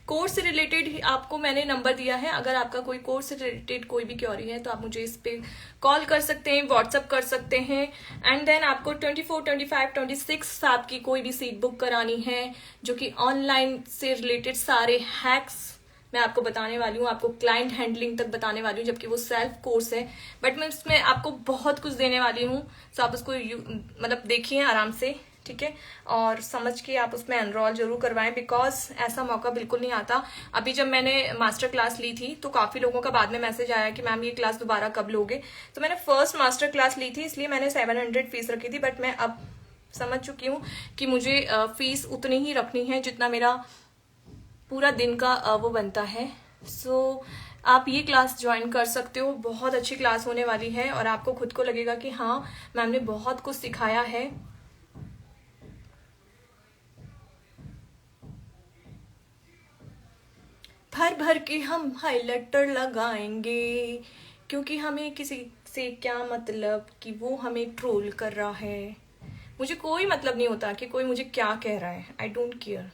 [SPEAKER 1] कोर्स से रिलेटेड आपको मैंने नंबर दिया है। अगर आपका कोई कोर्स से रिलेटेड कोई भी क्वेरी है तो आप मुझे इस पे कॉल कर सकते हैं, व्हाट्सअप कर सकते हैं। एंड देन आपको 24, 25, 26 आपकी कोई भी सीट बुक करानी है, जो कि ऑनलाइन से रिलेटेड सारे हैक्स मैं आपको बताने वाली हूँ, आपको क्लाइंट हैंडलिंग तक बताने वाली हूँ, जबकि वो सेल्फ कोर्स है, बट मैं इसमें आपको बहुत कुछ देने वाली हूँ। तो आप उसको मतलब देखिए आराम से, ठीक है, और समझ के आप उसमें एनरोल जरूर करवाएं, बिकॉज ऐसा मौका बिल्कुल नहीं आता। अभी जब मैंने मास्टर क्लास ली थी तो काफी लोगों का बाद में मैसेज आया कि मैम ये क्लास दोबारा कब लोगे। तो मैंने फर्स्ट मास्टर क्लास ली थी, इसलिए मैंने 700 फीस रखी थी, बट मैं अब समझ चुकी हूँ कि मुझे फीस उतनी ही रखनी है जितना मेरा पूरा दिन का वो बनता है। सो आप ये क्लास ज्वाइन कर सकते हो, बहुत अच्छी क्लास होने वाली है, और आपको खुद को लगेगा कि हाँ मैम ने बहुत कुछ सिखाया है। भर भर के हम हाइलाइटर लगाएंगे, क्योंकि हमें किसी से क्या मतलब कि वो हमें ट्रोल कर रहा है। मुझे कोई मतलब नहीं होता कि कोई मुझे क्या कह रहा है, आई डोंट केयर,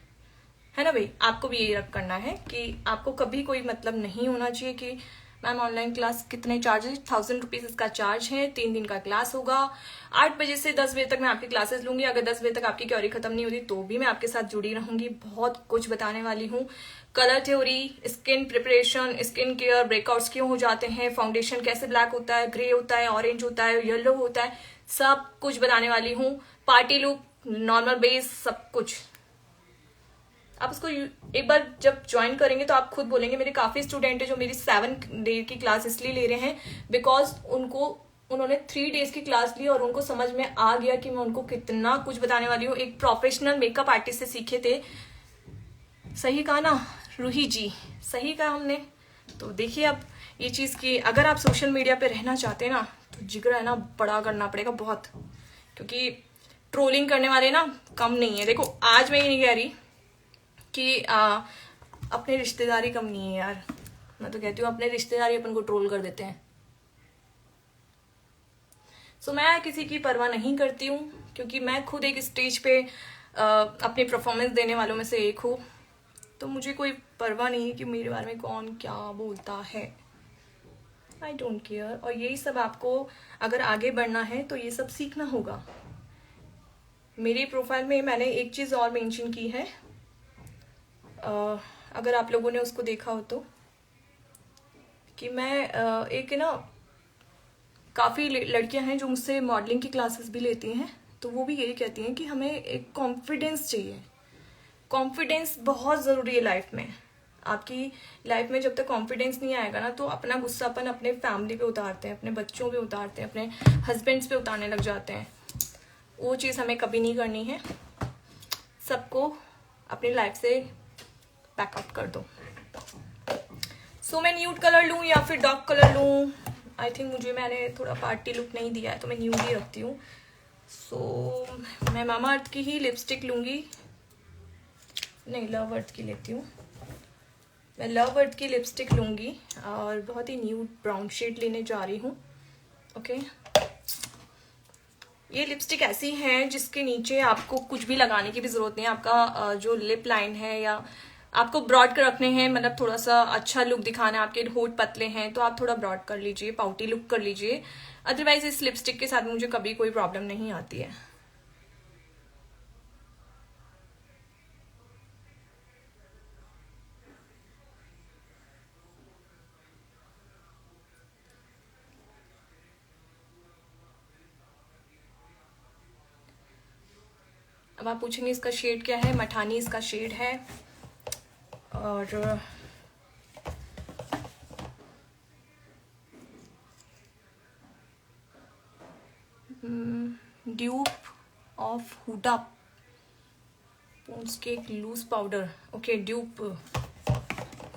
[SPEAKER 1] है ना भाई। आपको भी यही रख करना है कि आपको कभी कोई मतलब नहीं होना चाहिए कि मैम ऑनलाइन क्लास कितने चार्जेस, 1000 रुपीज इसका चार्ज है, 3 दिन का क्लास होगा, 8 बजे से 10 बजे तक मैं आपकी क्लासेस लूंगी। अगर 10 बजे तक आपकी क्वेरी खत्म नहीं होती तो भी मैं आपके साथ जुड़ी रहूंगी, बहुत कुछ बताने वाली हूँ। Colour theory, skin preparation, skin care, breakouts क्यों हो जाते हैं, फाउंडेशन कैसे ब्लैक होता है, ग्रे होता है, ऑरेंज होता है, येलो होता है, सब कुछ बताने वाली हूँ। पार्टी लुक, नॉर्मल बेस, सब कुछ। आप उसको एक बार जब ज्वाइन करेंगे तो आप खुद बोलेंगे। मेरे काफी स्टूडेंट है जो मेरी 7 डे की क्लास इसलिए ले रहे हैं बिकॉज उन्होंने 3 डेज की क्लास ली और उनको समझ में आ गया कि मैं उनको कितना कुछ बताने वाली हूँ। एक प्रोफेशनल मेकअप आर्टिस्ट से सीखे थे। सही कहा ना रूही जी, सही कहा हमने। तो देखिए अब ये चीज की अगर आप सोशल मीडिया पे रहना चाहते हैं ना तो जिगरा है ना बड़ा करना पड़ेगा बहुत, क्योंकि ट्रोलिंग करने वाले ना कम नहीं है। देखो आज मैं ये नहीं कह रही कि अपने रिश्तेदारी कम नहीं है यार, मैं तो कहती हूँ अपने रिश्तेदारी अपन को ट्रोल कर देते हैं। सो मैं किसी की परवाह नहीं करती हूँ, क्योंकि मैं खुद एक स्टेज पे अपनी परफॉर्मेंस देने वालों में से एक हूँ, तो मुझे कोई परवाह नहीं है कि मेरे बारे में कौन क्या बोलता है, आई डोंट केयर। और यही सब आपको अगर आगे बढ़ना है तो ये सब सीखना होगा। मेरी प्रोफाइल में मैंने एक चीज और मेंशन की है, अगर आप लोगों ने उसको देखा हो तो, कि मैं एक ना काफ़ी लड़कियां हैं जो मुझसे मॉडलिंग की क्लासेस भी लेती हैं, तो वो भी यही कहती हैं कि हमें एक कॉन्फिडेंस चाहिए। कॉन्फिडेंस बहुत ज़रूरी है लाइफ में। आपकी लाइफ में जब तक कॉन्फिडेंस नहीं आएगा ना तो अपना गुस्सापन अपने फैमिली पे उतारते हैं, अपने बच्चों पे उतारते हैं, अपने हस्बैंड्स पे उतारने लग जाते हैं। वो चीज़ हमें कभी नहीं करनी है। सबको अपनी लाइफ से बैकआउट कर दो। सो मैं न्यूड कलर लूँ या फिर डार्क कलर लूँ? आई थिंक मैंने थोड़ा पार्टी लुक नहीं दिया है तो मैं न्यूड ही रखती हूँ। सो मैं मामा अर्थ की ही लिपस्टिक लूँगी, नहीं लव अर्थ की लेती हूँ। मैं लव अर्थ की लिपस्टिक लूँगी और बहुत ही न्यूड ब्राउन शेड लेने जा रही हूँ। ओके, ये लिपस्टिक ऐसी है जिसके नीचे आपको कुछ भी लगाने की भी जरूरत नहीं है। आपका जो लिप लाइन है या आपको ब्रॉड कर रखने हैं, मतलब थोड़ा सा अच्छा लुक दिखाना है, आपके होठ पतले हैं तो आप थोड़ा ब्रॉड कर लीजिए, पाउटी लुक कर लीजिए। अदरवाइज इस लिपस्टिक के साथ मुझे कभी कोई प्रॉब्लम नहीं आती है। अब आप पूछेंगे इसका शेड क्या है। मठानी इसका शेड है। और dupe of Huda Pond's cake loose powder. Okay, dupe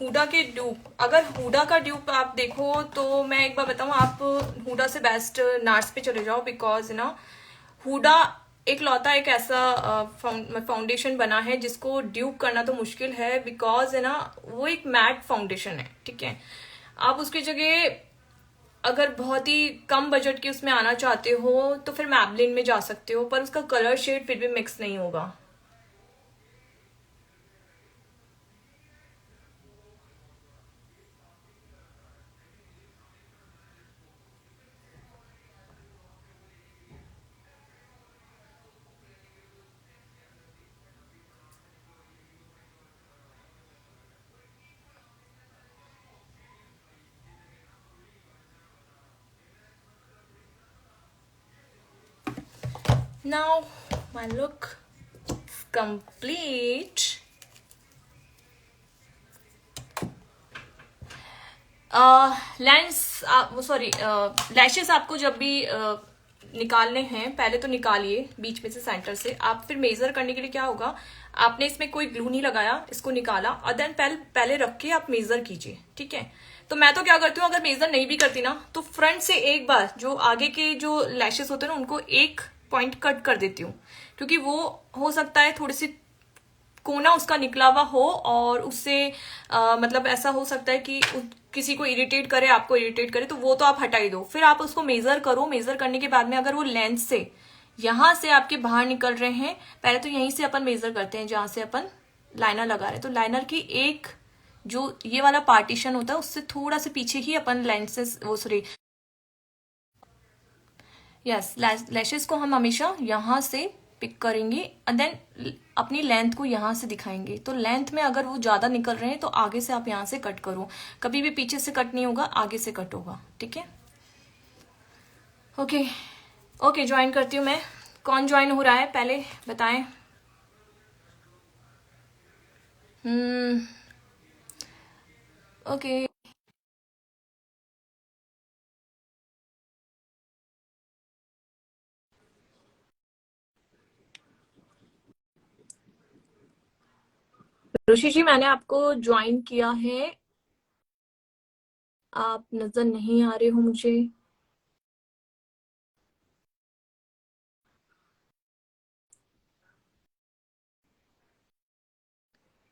[SPEAKER 1] Huda के ड्यूप। अगर हुडा का ड्यूप आप देखो तो मैं एक बार बताऊं, आप हुडा से बेस्ट नार्स पे चले जाओ। बिकॉज ना हुडा एक लौता एक ऐसा फाउंडेशन बना है जिसको ड्यूप करना तो मुश्किल है। बिकॉज है ना वो एक मैट फाउंडेशन है, ठीक है। आप उसकी जगह अगर बहुत ही कम बजट के उसमें आना चाहते हो तो फिर मैबलिन में जा सकते हो, पर उसका कलर शेड फिर भी मिक्स नहीं होगा। Now my look is complete. Lens sorry lashes आपको जब भी निकालने हैं, पहले तो निकालिए बीच में से, सेंटर से। आप फिर मेजर करने के लिए क्या होगा, आपने इसमें कोई ग्लू नहीं लगाया, इसको निकाला और देन पहले रख के आप मेजर कीजिए, ठीक है। तो मैं तो क्या करती हूँ, अगर मेजर नहीं भी करती ना तो फ्रंट से एक बार जो आगे के जो लैशेस होते हैं ना उनको एक पॉइंट कट कर देती हूँ, क्योंकि वो हो सकता है थोड़ी सी कोना उसका निकला हुआ हो और उससे मतलब ऐसा हो सकता है कि किसी को इरिटेट करे, आपको इरिटेट करे, तो वो तो आप हटा ही दो। फिर आप उसको मेजर करो। मेजर करने के बाद में अगर वो लेंथ से यहां से आपके बाहर निकल रहे हैं, पहले तो यहीं से अपन मेजर करते हैं जहां से अपन लाइनर लगा रहे हैं, तो लाइनर की एक जो ये वाला पार्टीशन होता है उससे थोड़ा सा पीछे ही अपन लेंथ से वो सॉरी यस लैशेस को हम हमेशा यहां से पिक करेंगे और देन अपनी लेंथ को यहां से दिखाएंगे। तो लेंथ में अगर वो ज्यादा निकल रहे हैं तो आगे से आप यहां से कट करो, कभी भी पीछे से कट नहीं होगा, आगे से कट होगा, ठीक है। ओके ओके, ज्वाइन करती हूँ मैं। कौन ज्वाइन हो रहा है पहले बताएं। ओके ऋषि जी, मैंने आपको ज्वाइन किया है, आप नजर नहीं आ रहे हो मुझे।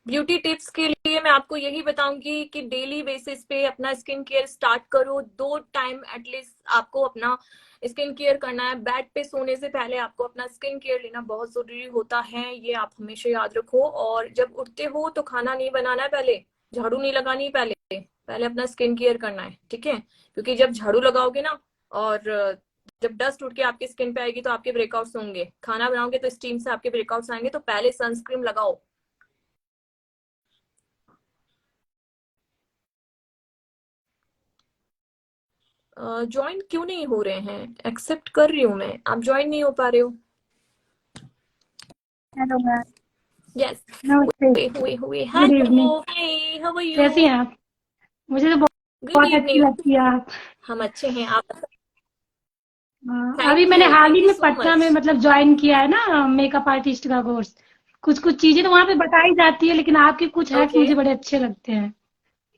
[SPEAKER 1] ब्यूटी टिप्स के लिए मैं आपको यही बताऊंगी कि डेली बेसिस पे अपना स्किन केयर स्टार्ट करो। 2 टाइम एटलीस्ट आपको अपना स्किन केयर करना है। बेड पे सोने से पहले आपको अपना स्किन केयर लेना बहुत जरूरी होता है, ये आप हमेशा याद रखो। और जब उठते हो तो खाना नहीं बनाना है, पहले झाड़ू नहीं लगानी, पहले पहले अपना स्किन केयर करना है, ठीक है। क्योंकि जब झाड़ू लगाओगे ना और जब डस्ट उठ के आपकी स्किन पे आएगी तो आपके ब्रेकआउट्स होंगे। खाना बनाओगे तो स्टीम से आपके ब्रेकआउट्स आएंगे, तो पहले सनस्क्रीन लगाओ। ज्वाइन क्यों नहीं हो रहे हैं, एक्सेप्ट कर रही हूँ मैं, आप ज्वाइन नहीं हो पा रहे हो।
[SPEAKER 2] Hello ma'am.
[SPEAKER 1] यस,
[SPEAKER 2] नमस्ते।
[SPEAKER 1] हुए हुए हुए।
[SPEAKER 2] Good evening.
[SPEAKER 1] Hello, hi, how are
[SPEAKER 2] कैसी
[SPEAKER 1] यू।
[SPEAKER 2] हैं आप? मुझे तो बहुत,
[SPEAKER 1] गुड
[SPEAKER 2] बहुत अच्छी
[SPEAKER 1] इवनिंग।
[SPEAKER 2] लगती है आप।
[SPEAKER 1] हम अच्छे हैं, आप।
[SPEAKER 2] अभी मैंने हाल ही
[SPEAKER 1] थैंक यू
[SPEAKER 2] में
[SPEAKER 1] सो
[SPEAKER 2] पटना
[SPEAKER 1] मच।
[SPEAKER 2] में मतलब ज्वाइन किया है ना मेकअप आर्टिस्ट का कोर्स। कुछ कुछ चीजें तो वहाँ पे बताई जाती है, लेकिन आपके कुछ हैक्स
[SPEAKER 1] ओके,
[SPEAKER 2] मुझे बड़े अच्छे लगते हैं।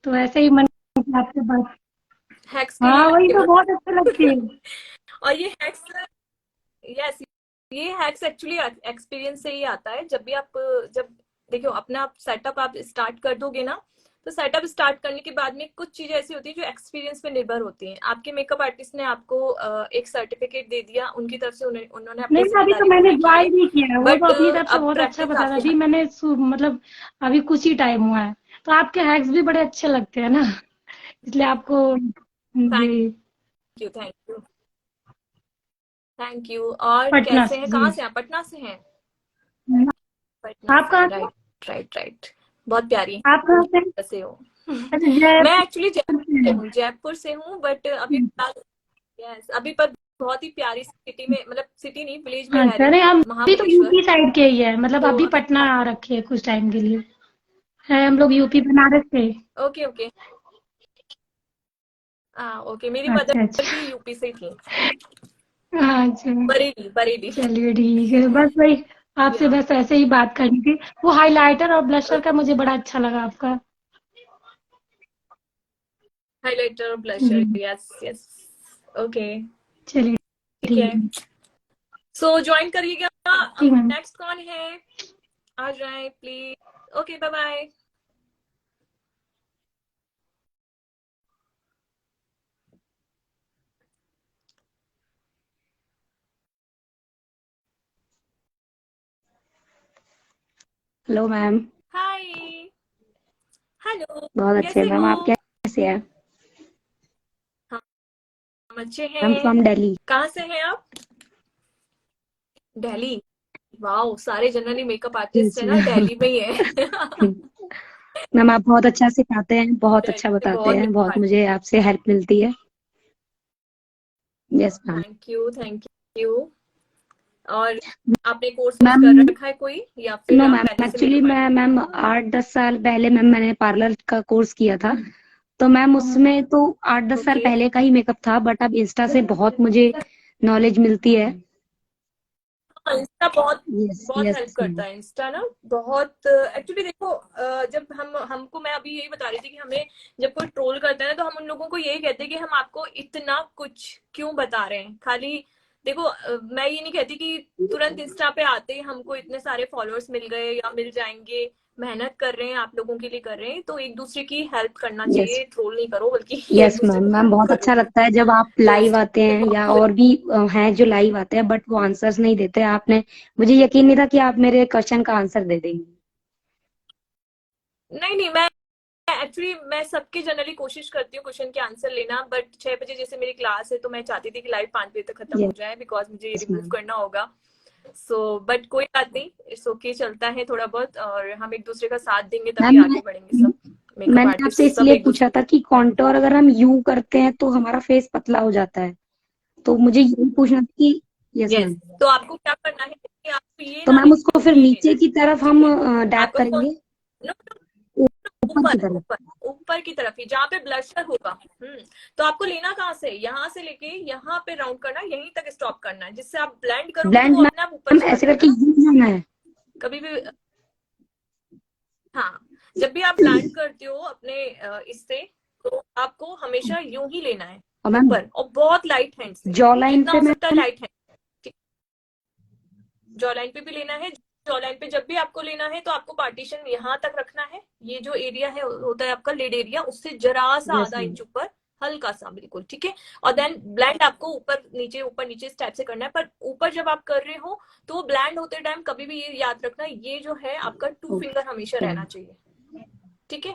[SPEAKER 2] तो ऐसे ही मन किया आपसे बात।
[SPEAKER 1] हैक्स के लिए
[SPEAKER 2] हाँ, वही
[SPEAKER 1] आते
[SPEAKER 2] तो
[SPEAKER 1] हो।
[SPEAKER 2] बहुत अच्छे लगती है।
[SPEAKER 1] और ये हैक्स, यस, ये हैक्स एक्चुअली एक्सपीरियंस से ही आता है। जब भी आप जब देखो अपना आप सेटअप आप स्टार्ट कर दोगे ना, तो सेटअप स्टार्ट करने के बाद में कुछ चीजें ऐसी होती है जो एक्सपीरियंस पे निर्भर होती हैं। आपके मेकअप आर्टिस्ट ने आपको एक सर्टिफिकेट दे दिया, उनकी तरफ से उन्होंने अपनी
[SPEAKER 2] नहीं, अभी तो
[SPEAKER 1] जिम्मेदारी
[SPEAKER 2] मैंने
[SPEAKER 1] पूरी की
[SPEAKER 2] ज्वाइन
[SPEAKER 1] है,
[SPEAKER 2] नहीं किया है, वो तो
[SPEAKER 1] बट
[SPEAKER 2] अपनी तरफ से
[SPEAKER 1] अब
[SPEAKER 2] बहुत अच्छा
[SPEAKER 1] प्रैक्टिस
[SPEAKER 2] बता था।
[SPEAKER 1] आपके
[SPEAKER 2] अभी
[SPEAKER 1] हाथ।
[SPEAKER 2] मैंने मतलब अभी कुछ ही टाइम हुआ है, तो आपके हैक्स भी बड़े अच्छे लगते हैं ना, इसलिए आपको।
[SPEAKER 1] थैंक
[SPEAKER 2] जी।
[SPEAKER 1] You, thank you, thank you. और
[SPEAKER 2] पटना
[SPEAKER 1] कैसे
[SPEAKER 2] से
[SPEAKER 1] हैं,
[SPEAKER 2] जी।
[SPEAKER 1] कहाँ से हैं? पटना से हैं? पटना
[SPEAKER 2] आप
[SPEAKER 1] से,
[SPEAKER 2] कहाँ से?
[SPEAKER 1] Right right right. बहुत प्यारी
[SPEAKER 2] आप कहाँ से?
[SPEAKER 1] से हो।
[SPEAKER 2] अच्छा,
[SPEAKER 1] मैं एक्चुअली
[SPEAKER 2] जयपुर
[SPEAKER 1] जयपुर
[SPEAKER 2] से
[SPEAKER 1] से
[SPEAKER 2] हैं।
[SPEAKER 1] हूँ, जयपुर से हूँ, बट अभी फिलहाल, यस, अभी पर बहुत ही प्यारी सिटी में, मतलब सिटी नहीं, विलेज में रह रही
[SPEAKER 2] अच्छा,
[SPEAKER 1] हूँ,
[SPEAKER 2] नहीं हम भी तो
[SPEAKER 1] महाबलेश्वर।
[SPEAKER 2] यूपी साइड के ही है, मतलब
[SPEAKER 1] तो
[SPEAKER 2] अभी
[SPEAKER 1] अभी
[SPEAKER 2] पटना आ रखे हैं कुछ टाइम के लिए। है, हम लोग यूपी बनारस से।
[SPEAKER 1] ओके ओके, हाँ ओके, मेरी
[SPEAKER 2] अच्छा
[SPEAKER 1] मदर
[SPEAKER 2] अच्छा।
[SPEAKER 1] भी यूपी से थी,
[SPEAKER 2] अच्छा,
[SPEAKER 1] बरेली बरेली।
[SPEAKER 2] चलिए ठीक है, बस वही आपसे
[SPEAKER 1] या
[SPEAKER 2] बस ऐसे ही बात करनी थी। वो हाइलाइटर और ब्लशर का मुझे बड़ा अच्छा लगा आपका।
[SPEAKER 1] हाइलाइटर
[SPEAKER 2] जी।
[SPEAKER 1] ब्लशर, यस यस, ओके,
[SPEAKER 2] चलिए
[SPEAKER 1] ठीक
[SPEAKER 2] ठीक
[SPEAKER 1] है।
[SPEAKER 2] है।
[SPEAKER 1] सो ज्वाइन करिएगा।
[SPEAKER 2] जी
[SPEAKER 1] अब
[SPEAKER 2] मैम।
[SPEAKER 1] नेक्स्ट कौन है? आ जाए please. Okay, bye bye.
[SPEAKER 3] Hello ma'am.
[SPEAKER 1] Hi, hello,
[SPEAKER 3] बहुत अच्छे
[SPEAKER 1] कैसे
[SPEAKER 3] मैम,
[SPEAKER 1] हो?
[SPEAKER 3] आप कैसे हैं?
[SPEAKER 1] हम अच्छे
[SPEAKER 3] आई एम
[SPEAKER 1] हैं।
[SPEAKER 3] फ्रॉम दिल्ली।
[SPEAKER 1] कहाँ से हैं आप? दिल्ली, वाओ, सारे जनरली मेकअप
[SPEAKER 3] जी
[SPEAKER 1] आर्टिस्ट है
[SPEAKER 3] जी।
[SPEAKER 1] ना दिल्ली में ही है।
[SPEAKER 3] मैम आप बहुत अच्छा सिखाते हैं, बहुत अच्छा
[SPEAKER 1] दिल्ली में
[SPEAKER 3] बताते
[SPEAKER 1] बहुत
[SPEAKER 3] हैं,
[SPEAKER 1] मेकअप
[SPEAKER 3] बहुत
[SPEAKER 1] आर्टिस्ट।
[SPEAKER 3] मुझे आपसे हेल्प मिलती है। Yes ma'am.
[SPEAKER 1] Thank you, thank you. और आपने कोर्स वोर्स
[SPEAKER 3] मैम,
[SPEAKER 1] कर रखा है कोई, या फिर
[SPEAKER 3] नो
[SPEAKER 1] आप
[SPEAKER 3] मैम,
[SPEAKER 1] पहले से
[SPEAKER 3] एक्चुअली
[SPEAKER 1] मेकअप
[SPEAKER 3] मैं मैम 8-10 साल पहले मैम मैंने पार्लर का कोर्स किया था। तो मैम उसमें तो 8-10 साल
[SPEAKER 1] ओके?
[SPEAKER 3] पहले का ही मेकअप था, बट अब इंस्टा से बहुत मुझे नॉलेज मिलती है।
[SPEAKER 1] हाँ, इंस्टा बहुत
[SPEAKER 3] यस
[SPEAKER 1] बहुत
[SPEAKER 3] यस
[SPEAKER 1] हेल्प
[SPEAKER 3] मैम।
[SPEAKER 1] करता है, इंस्टा ना बहुत। एक्चुअली देखो, जब हमको, मैं अभी यही बता रही थी कि हमें जब कोई ट्रोल करता है ना, तो हम उन लोगों को यही कहते हैं कि हम आपको इतना कुछ क्यों बता रहे हैं। खाली देखो, मैं ये नहीं कहती कि तुरंत इंस्टा पे आते ही हमको इतने सारे फॉलोअर्स मिल गए या मिल जाएंगे। मेहनत कर रहे हैं, आप लोगों के लिए कर रहे हैं, तो एक दूसरे की हेल्प करना
[SPEAKER 3] यस
[SPEAKER 1] चाहिए, ट्रोल नहीं करो, बल्कि एक
[SPEAKER 3] यस
[SPEAKER 1] दूसरे
[SPEAKER 3] मैम।
[SPEAKER 1] को
[SPEAKER 3] मैम
[SPEAKER 1] हेल्प
[SPEAKER 3] बहुत
[SPEAKER 1] करो।
[SPEAKER 3] अच्छा लगता है जब आप
[SPEAKER 1] तो
[SPEAKER 3] लाइव आते
[SPEAKER 1] इससे
[SPEAKER 3] हैं, या
[SPEAKER 1] बहुत
[SPEAKER 3] और भी हैं जो लाइव आते हैं, बट वो आंसर्स नहीं देते आपने। मुझे यकीन नहीं था कि आप मेरे क्वेश्चन का आंसर दे देंगे।
[SPEAKER 1] नहीं नहीं, मैं एक्चुअली मैं सबकी जनरली कोशिश करती हूँ क्वेश्चन के आंसर लेना, बट 6 बजे जैसे मेरी क्लास है, तो मैं चाहती थी कि लाइव 5 बजे तक खत्म हो जाए, बिकॉज मुझे ये
[SPEAKER 3] यस
[SPEAKER 1] रिमूव
[SPEAKER 3] मैम।
[SPEAKER 1] करना होगा। सो बट कोई बात नहीं, इट्स ओके, चलता है थोड़ा बहुत, और हम एक दूसरे का साथ देंगे तभी
[SPEAKER 3] मैम
[SPEAKER 1] आगे बढ़ेंगे सब। मेकअप
[SPEAKER 3] मैंने
[SPEAKER 1] आर्टिस्ट
[SPEAKER 3] आपसे
[SPEAKER 1] सब
[SPEAKER 3] इसलिए
[SPEAKER 1] एक
[SPEAKER 3] पूछा
[SPEAKER 1] दूसरे
[SPEAKER 3] था
[SPEAKER 1] की।
[SPEAKER 3] कि कॉन्टोर अगर हम यू करते हैं तो हमारा फेस पतला हो जाता है। तो मुझे यही पूछना था कि यस
[SPEAKER 1] यस,
[SPEAKER 3] मैम।
[SPEAKER 1] तो आपको क्या करना है कि आपको ये
[SPEAKER 3] तो
[SPEAKER 1] ना
[SPEAKER 3] मैम
[SPEAKER 1] लेना
[SPEAKER 3] उसको
[SPEAKER 1] है,
[SPEAKER 3] फिर
[SPEAKER 1] ये
[SPEAKER 3] नीचे
[SPEAKER 1] लेना है,
[SPEAKER 3] की तरफ
[SPEAKER 1] ठीक
[SPEAKER 3] हम
[SPEAKER 1] है?
[SPEAKER 3] डैप
[SPEAKER 1] आपका कौन,
[SPEAKER 3] करेंगे,
[SPEAKER 1] नो,
[SPEAKER 3] ऊपर की
[SPEAKER 1] ऊपर
[SPEAKER 3] तरफ।
[SPEAKER 1] ऊपर ऊपर की तरफ ही, जहाँ पे ब्लशर होगा। तो आपको लेना कहाँ से, यहाँ से लेके यहाँ पे राउंड करना, यहीं तक स्टॉप करना है, जिससे आप ब्लेंड करोगे तो
[SPEAKER 3] ब्लेंड
[SPEAKER 1] वो अपने आप ऊपर
[SPEAKER 3] मैम
[SPEAKER 1] चला
[SPEAKER 3] ऐसे
[SPEAKER 1] जाएगा
[SPEAKER 3] करके
[SPEAKER 1] ना,
[SPEAKER 3] यू जाना है।
[SPEAKER 1] कभी भी। हाँ, जब भी आप ब्लेंड करते हो अपने इससे, तो आपको हमेशा यूं ही लेना है,
[SPEAKER 3] और मैम
[SPEAKER 1] ऊपर, और बहुत लाइट हैंड से,
[SPEAKER 3] जॉ लाइन
[SPEAKER 1] जितना
[SPEAKER 3] पे
[SPEAKER 1] हो सकता है
[SPEAKER 3] ma'am.
[SPEAKER 1] Light hand. Jaw line पे भी लेना है। जॉ लाइन पे जब भी आपको लेना है, तो आपको पार्टीशन यहाँ तक रखना है, ये जो एरिया है होता है आपका लिड एरिया, उससे जरा सा
[SPEAKER 3] यस
[SPEAKER 1] आधा
[SPEAKER 3] मैम।
[SPEAKER 1] इंच ऊपर, हल्का सा बिल्कुल, ठीक है? और देन ब्लेंड आपको ऊपर नीचे इस टाइप से करना है, पर ऊपर जब आप कर रहे हो, तो ब्लेंड होते टाइम कभी भी ये याद रखना, ये जो है आपका 2 फिंगर हमेशा
[SPEAKER 3] ओके।
[SPEAKER 1] रहना चाहिए, ठीक है?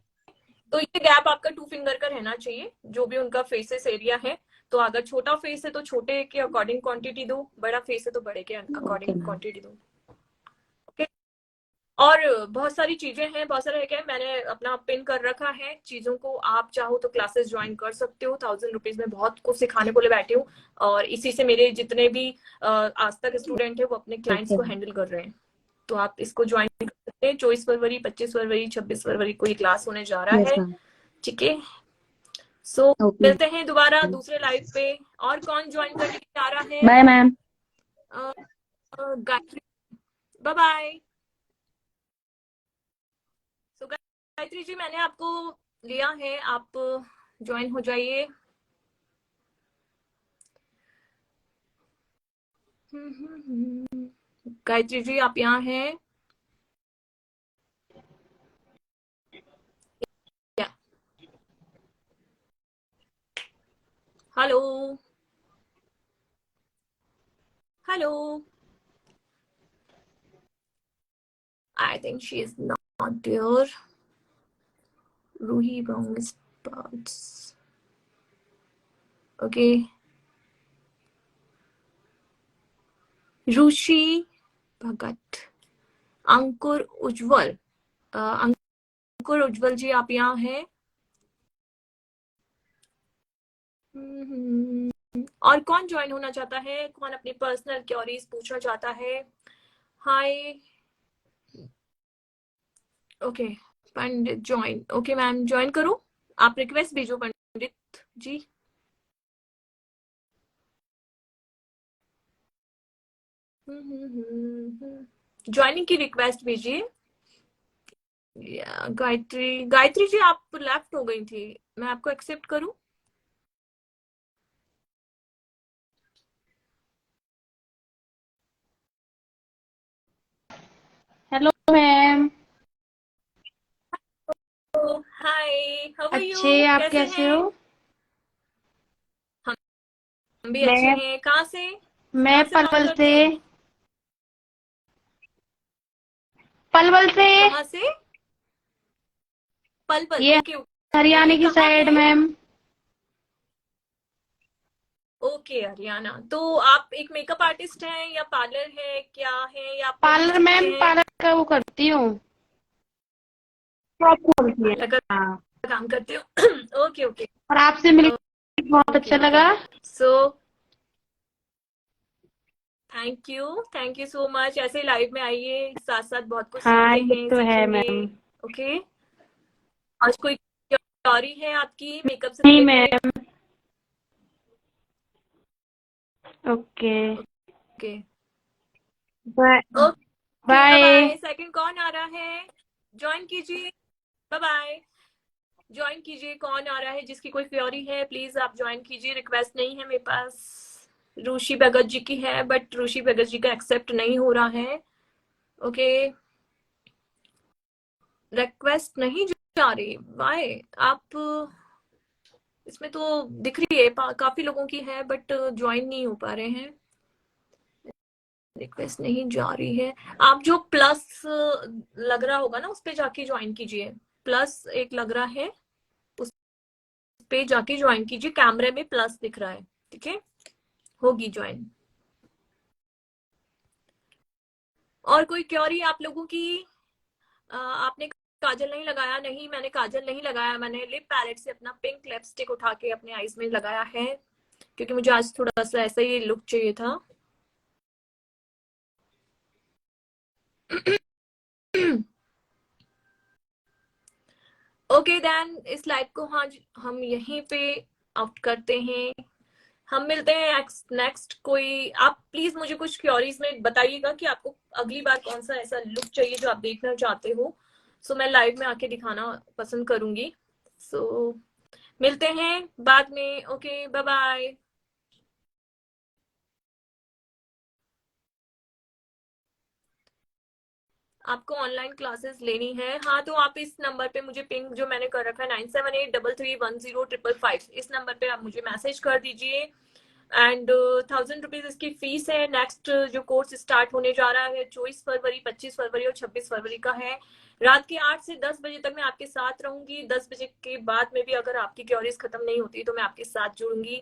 [SPEAKER 1] तो ये गैप आपका 2 फिंगर का रहना चाहिए, जो भी उनका फेसेस एरिया है। तो अगर छोटा फेस है तो छोटे के अकॉर्डिंग क्वांटिटी दो, बड़ा फेस है तो बड़े के
[SPEAKER 3] ओके
[SPEAKER 1] अकॉर्डिंग
[SPEAKER 3] मैम।
[SPEAKER 1] क्वांटिटी दो, ओके? और बहुत सारी चीजें हैं, बहुत सारा है, मैंने अपना पिन कर रखा है चीजों को, आप चाहो तो क्लासेस ज्वाइन कर सकते हो, 1000 रुपीज में बहुत कुछ सिखाने को ले बैठी हूँ, और इसी से मेरे जितने भी आज तक स्टूडेंट है वो अपने क्लाइंट्स
[SPEAKER 3] ओके
[SPEAKER 1] को
[SPEAKER 3] मैम।
[SPEAKER 1] हैंडल कर रहे हैं। तो आप इसको ज्वाइन कर सकते हैं, 24 फरवरी, 25 फरवरी, 26 फरवरी को ये क्लास होने जा रहा
[SPEAKER 3] यस
[SPEAKER 1] है,
[SPEAKER 3] मैम।
[SPEAKER 1] ठीक है? सो
[SPEAKER 3] ओके
[SPEAKER 1] मिलते हैं दोबारा
[SPEAKER 3] मैम।
[SPEAKER 1] दूसरे लाइव पे। और कौन ज्वाइन करने के लिए आ रहा है?
[SPEAKER 3] Bye ma'am.
[SPEAKER 1] Gayatri, bye bye. So Gayatri ji, मैंने आपको लिया है, आप ज्वाइन हो जाइए। गायत्री जी, आप यहाँ हैं? Hello hello, I think she is not there. Ruhi wrong spots. Okay, Ruchi Bhagat, Ankur Ujjwal, Ankur Ujjwal ji आप यहाँ हैं? और कौन ज्वाइन होना चाहता है, कौन अपनी पर्सनल क्वेरीज पूछना चाहता है? हाय. ओके, पंडित ज्वाइन. ओके मैम, ज्वाइन करो. आप रिक्वेस्ट भेजो पंडित जी. ज्वाइनिंग की रिक्वेस्ट भेजिए. गायत्री, गायत्री जी आप लेफ्ट हो गई थी, मैं आपको एक्सेप्ट करूं?
[SPEAKER 4] Hello ma'am.
[SPEAKER 1] Hi, how are you?
[SPEAKER 4] अच्छे, आप
[SPEAKER 1] कैसे
[SPEAKER 4] कैसे
[SPEAKER 1] हैं?
[SPEAKER 4] हो?
[SPEAKER 1] हम भी अच्छे
[SPEAKER 4] मैं
[SPEAKER 1] हैं. कहाँ से,
[SPEAKER 4] मैं
[SPEAKER 1] कहाँ से बिलोंग
[SPEAKER 4] पलवल
[SPEAKER 1] करते
[SPEAKER 4] से.
[SPEAKER 1] हैं?
[SPEAKER 4] पलवल से.
[SPEAKER 1] कहाँ से? पलवल.
[SPEAKER 4] ये
[SPEAKER 1] ओके ओके,
[SPEAKER 4] हरियाणा
[SPEAKER 1] ये
[SPEAKER 4] की
[SPEAKER 1] कहाँ
[SPEAKER 4] साइड
[SPEAKER 1] है?
[SPEAKER 4] मैम.
[SPEAKER 1] ओके, हरियाणा. तो आप एक मेकअप आर्टिस्ट हैं या पार्लर है, क्या है, या आप पढ़े
[SPEAKER 4] पार्लर
[SPEAKER 1] लिखे
[SPEAKER 4] मैम,
[SPEAKER 1] हैं?
[SPEAKER 4] पार्लर का वो करती हूँ. शॉप खोलती है.
[SPEAKER 1] पार्लर का
[SPEAKER 4] हाँ.
[SPEAKER 1] काम करते हो? ओके ओके
[SPEAKER 4] और आपसे मिलकर बहुत
[SPEAKER 1] ओके
[SPEAKER 4] अच्छा
[SPEAKER 1] ओके.
[SPEAKER 4] लगा.
[SPEAKER 1] So thank you so much. ऐसे लाइव में आइए, साथ साथ बहुत कुछ
[SPEAKER 4] हाँ,
[SPEAKER 1] सीखते
[SPEAKER 4] ये
[SPEAKER 1] हैं,
[SPEAKER 4] तो है
[SPEAKER 1] सीखेंगे.
[SPEAKER 4] मैम.
[SPEAKER 1] ओके, आज कोई स्टोरी है आपकी मेकअप से
[SPEAKER 4] नहीं
[SPEAKER 1] related?
[SPEAKER 4] Ma'am. Okay.
[SPEAKER 1] Okay
[SPEAKER 4] bye.
[SPEAKER 1] Okay, bye
[SPEAKER 4] bye.
[SPEAKER 1] Bye. Second कौन आ रहा है? ज्वाइन कीजिए. Bye bye. ज्वाइन कीजिए, कौन आ रहा है जिसकी कोई क्वेरी है, प्लीज आप ज्वाइन कीजिए. रिक्वेस्ट नहीं है मेरे पास. रुचि भगत जी की है, बट रुचि भगत जी का एक्सेप्ट नहीं हो रहा है. ओके, रिक्वेस्ट नहीं जा रही. बाय. आप इसमें तो दिख रही है, काफी लोगों की है, बट ज्वाइन नहीं हो पा रहे हैं. रिक्वेस्ट नहीं जा रही है. आप जो प्लस लग रहा होगा ना, उस पे जाके ज्वाइन कीजिए. प्लस एक लग रहा है, उस पे जाके ज्वाइन कीजिए. कैमरे में प्लस दिख रहा है. ठीक है, होगी ज्वाइन. और कोई क्योरी आप लोगों की? आपने काजल नहीं लगाया? नहीं, मैंने काजल नहीं लगाया. मैंने लिप पैलेट से अपना पिंक लिपस्टिक उठा के अपने आईज में लगाया है, क्योंकि मुझे आज थोड़ा सा ऐसा ही लुक चाहिए था. ओके देन, इस लाइव को हाँ हम यहीं पे आउट करते हैं. हम मिलते हैं नेक्स्ट. कोई आप प्लीज मुझे कुछ क्योरीज में बताइएगा कि आपको अगली बार कौन सा ऐसा लुक चाहिए जो आप देखना चाहते हो. सो मैं लाइव में आके दिखाना पसंद करूंगी. सो मिलते हैं बाद में. Okay, bye bye. आपको ऑनलाइन क्लासेस लेनी है? हाँ, तो आप इस नंबर पे मुझे पिंग जो मैंने कर रखा है 9783310555, इस नंबर पे आप मुझे मैसेज कर दीजिए. एंड 1000 रुपीज इसकी फीस है. नेक्स्ट जो कोर्स स्टार्ट होने जा रहा है 24 फरवरी, 25 फरवरी और 26 फरवरी का है. रात के 8 से 10 बजे तक मैं आपके साथ रहूंगी. 10 बजे के बाद में भी अगर आपकी क्योरीज खत्म नहीं होती तो मैं आपके साथ जुड़ूंगी.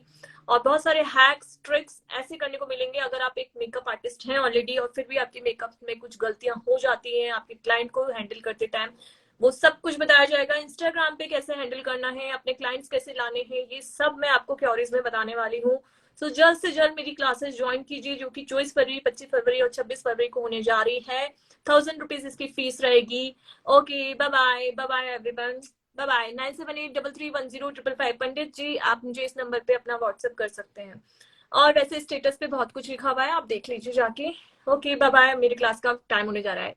[SPEAKER 1] और बहुत सारे हैक्स ट्रिक्स ऐसे करने को मिलेंगे. अगर आप एक मेकअप आर्टिस्ट हैं ऑलरेडी और फिर भी आपके मेकअप में कुछ गलतियां हो जाती हैं आपके क्लाइंट को हैंडल करते टाइम, वो सब कुछ बताया जाएगा. इंस्टाग्राम पे कैसे हैंडल करना है, अपने क्लाइंट्स कैसे लाने हैं, ये सब मैं आपको क्योरीज में बताने वाली हूँ. सो जल्द से जल्द मेरी क्लासेस ज्वाइन कीजिए, जो कि 24 फरवरी, 25 फरवरी और 26 फरवरी को होने जा रही है. 1000 रुपीज इसकी फीस रहेगी. Okay, bye bye. Bye bye everyone. Bye bye. 9783310555. Pandit ji आप मुझे इस नंबर पे अपना व्हाट्सएप कर सकते हैं. और वैसे स्टेटस पे बहुत कुछ लिखा हुआ है, आप देख लीजिए जाके. Okay, bye bye. मेरी क्लास का टाइम होने जा रहा है.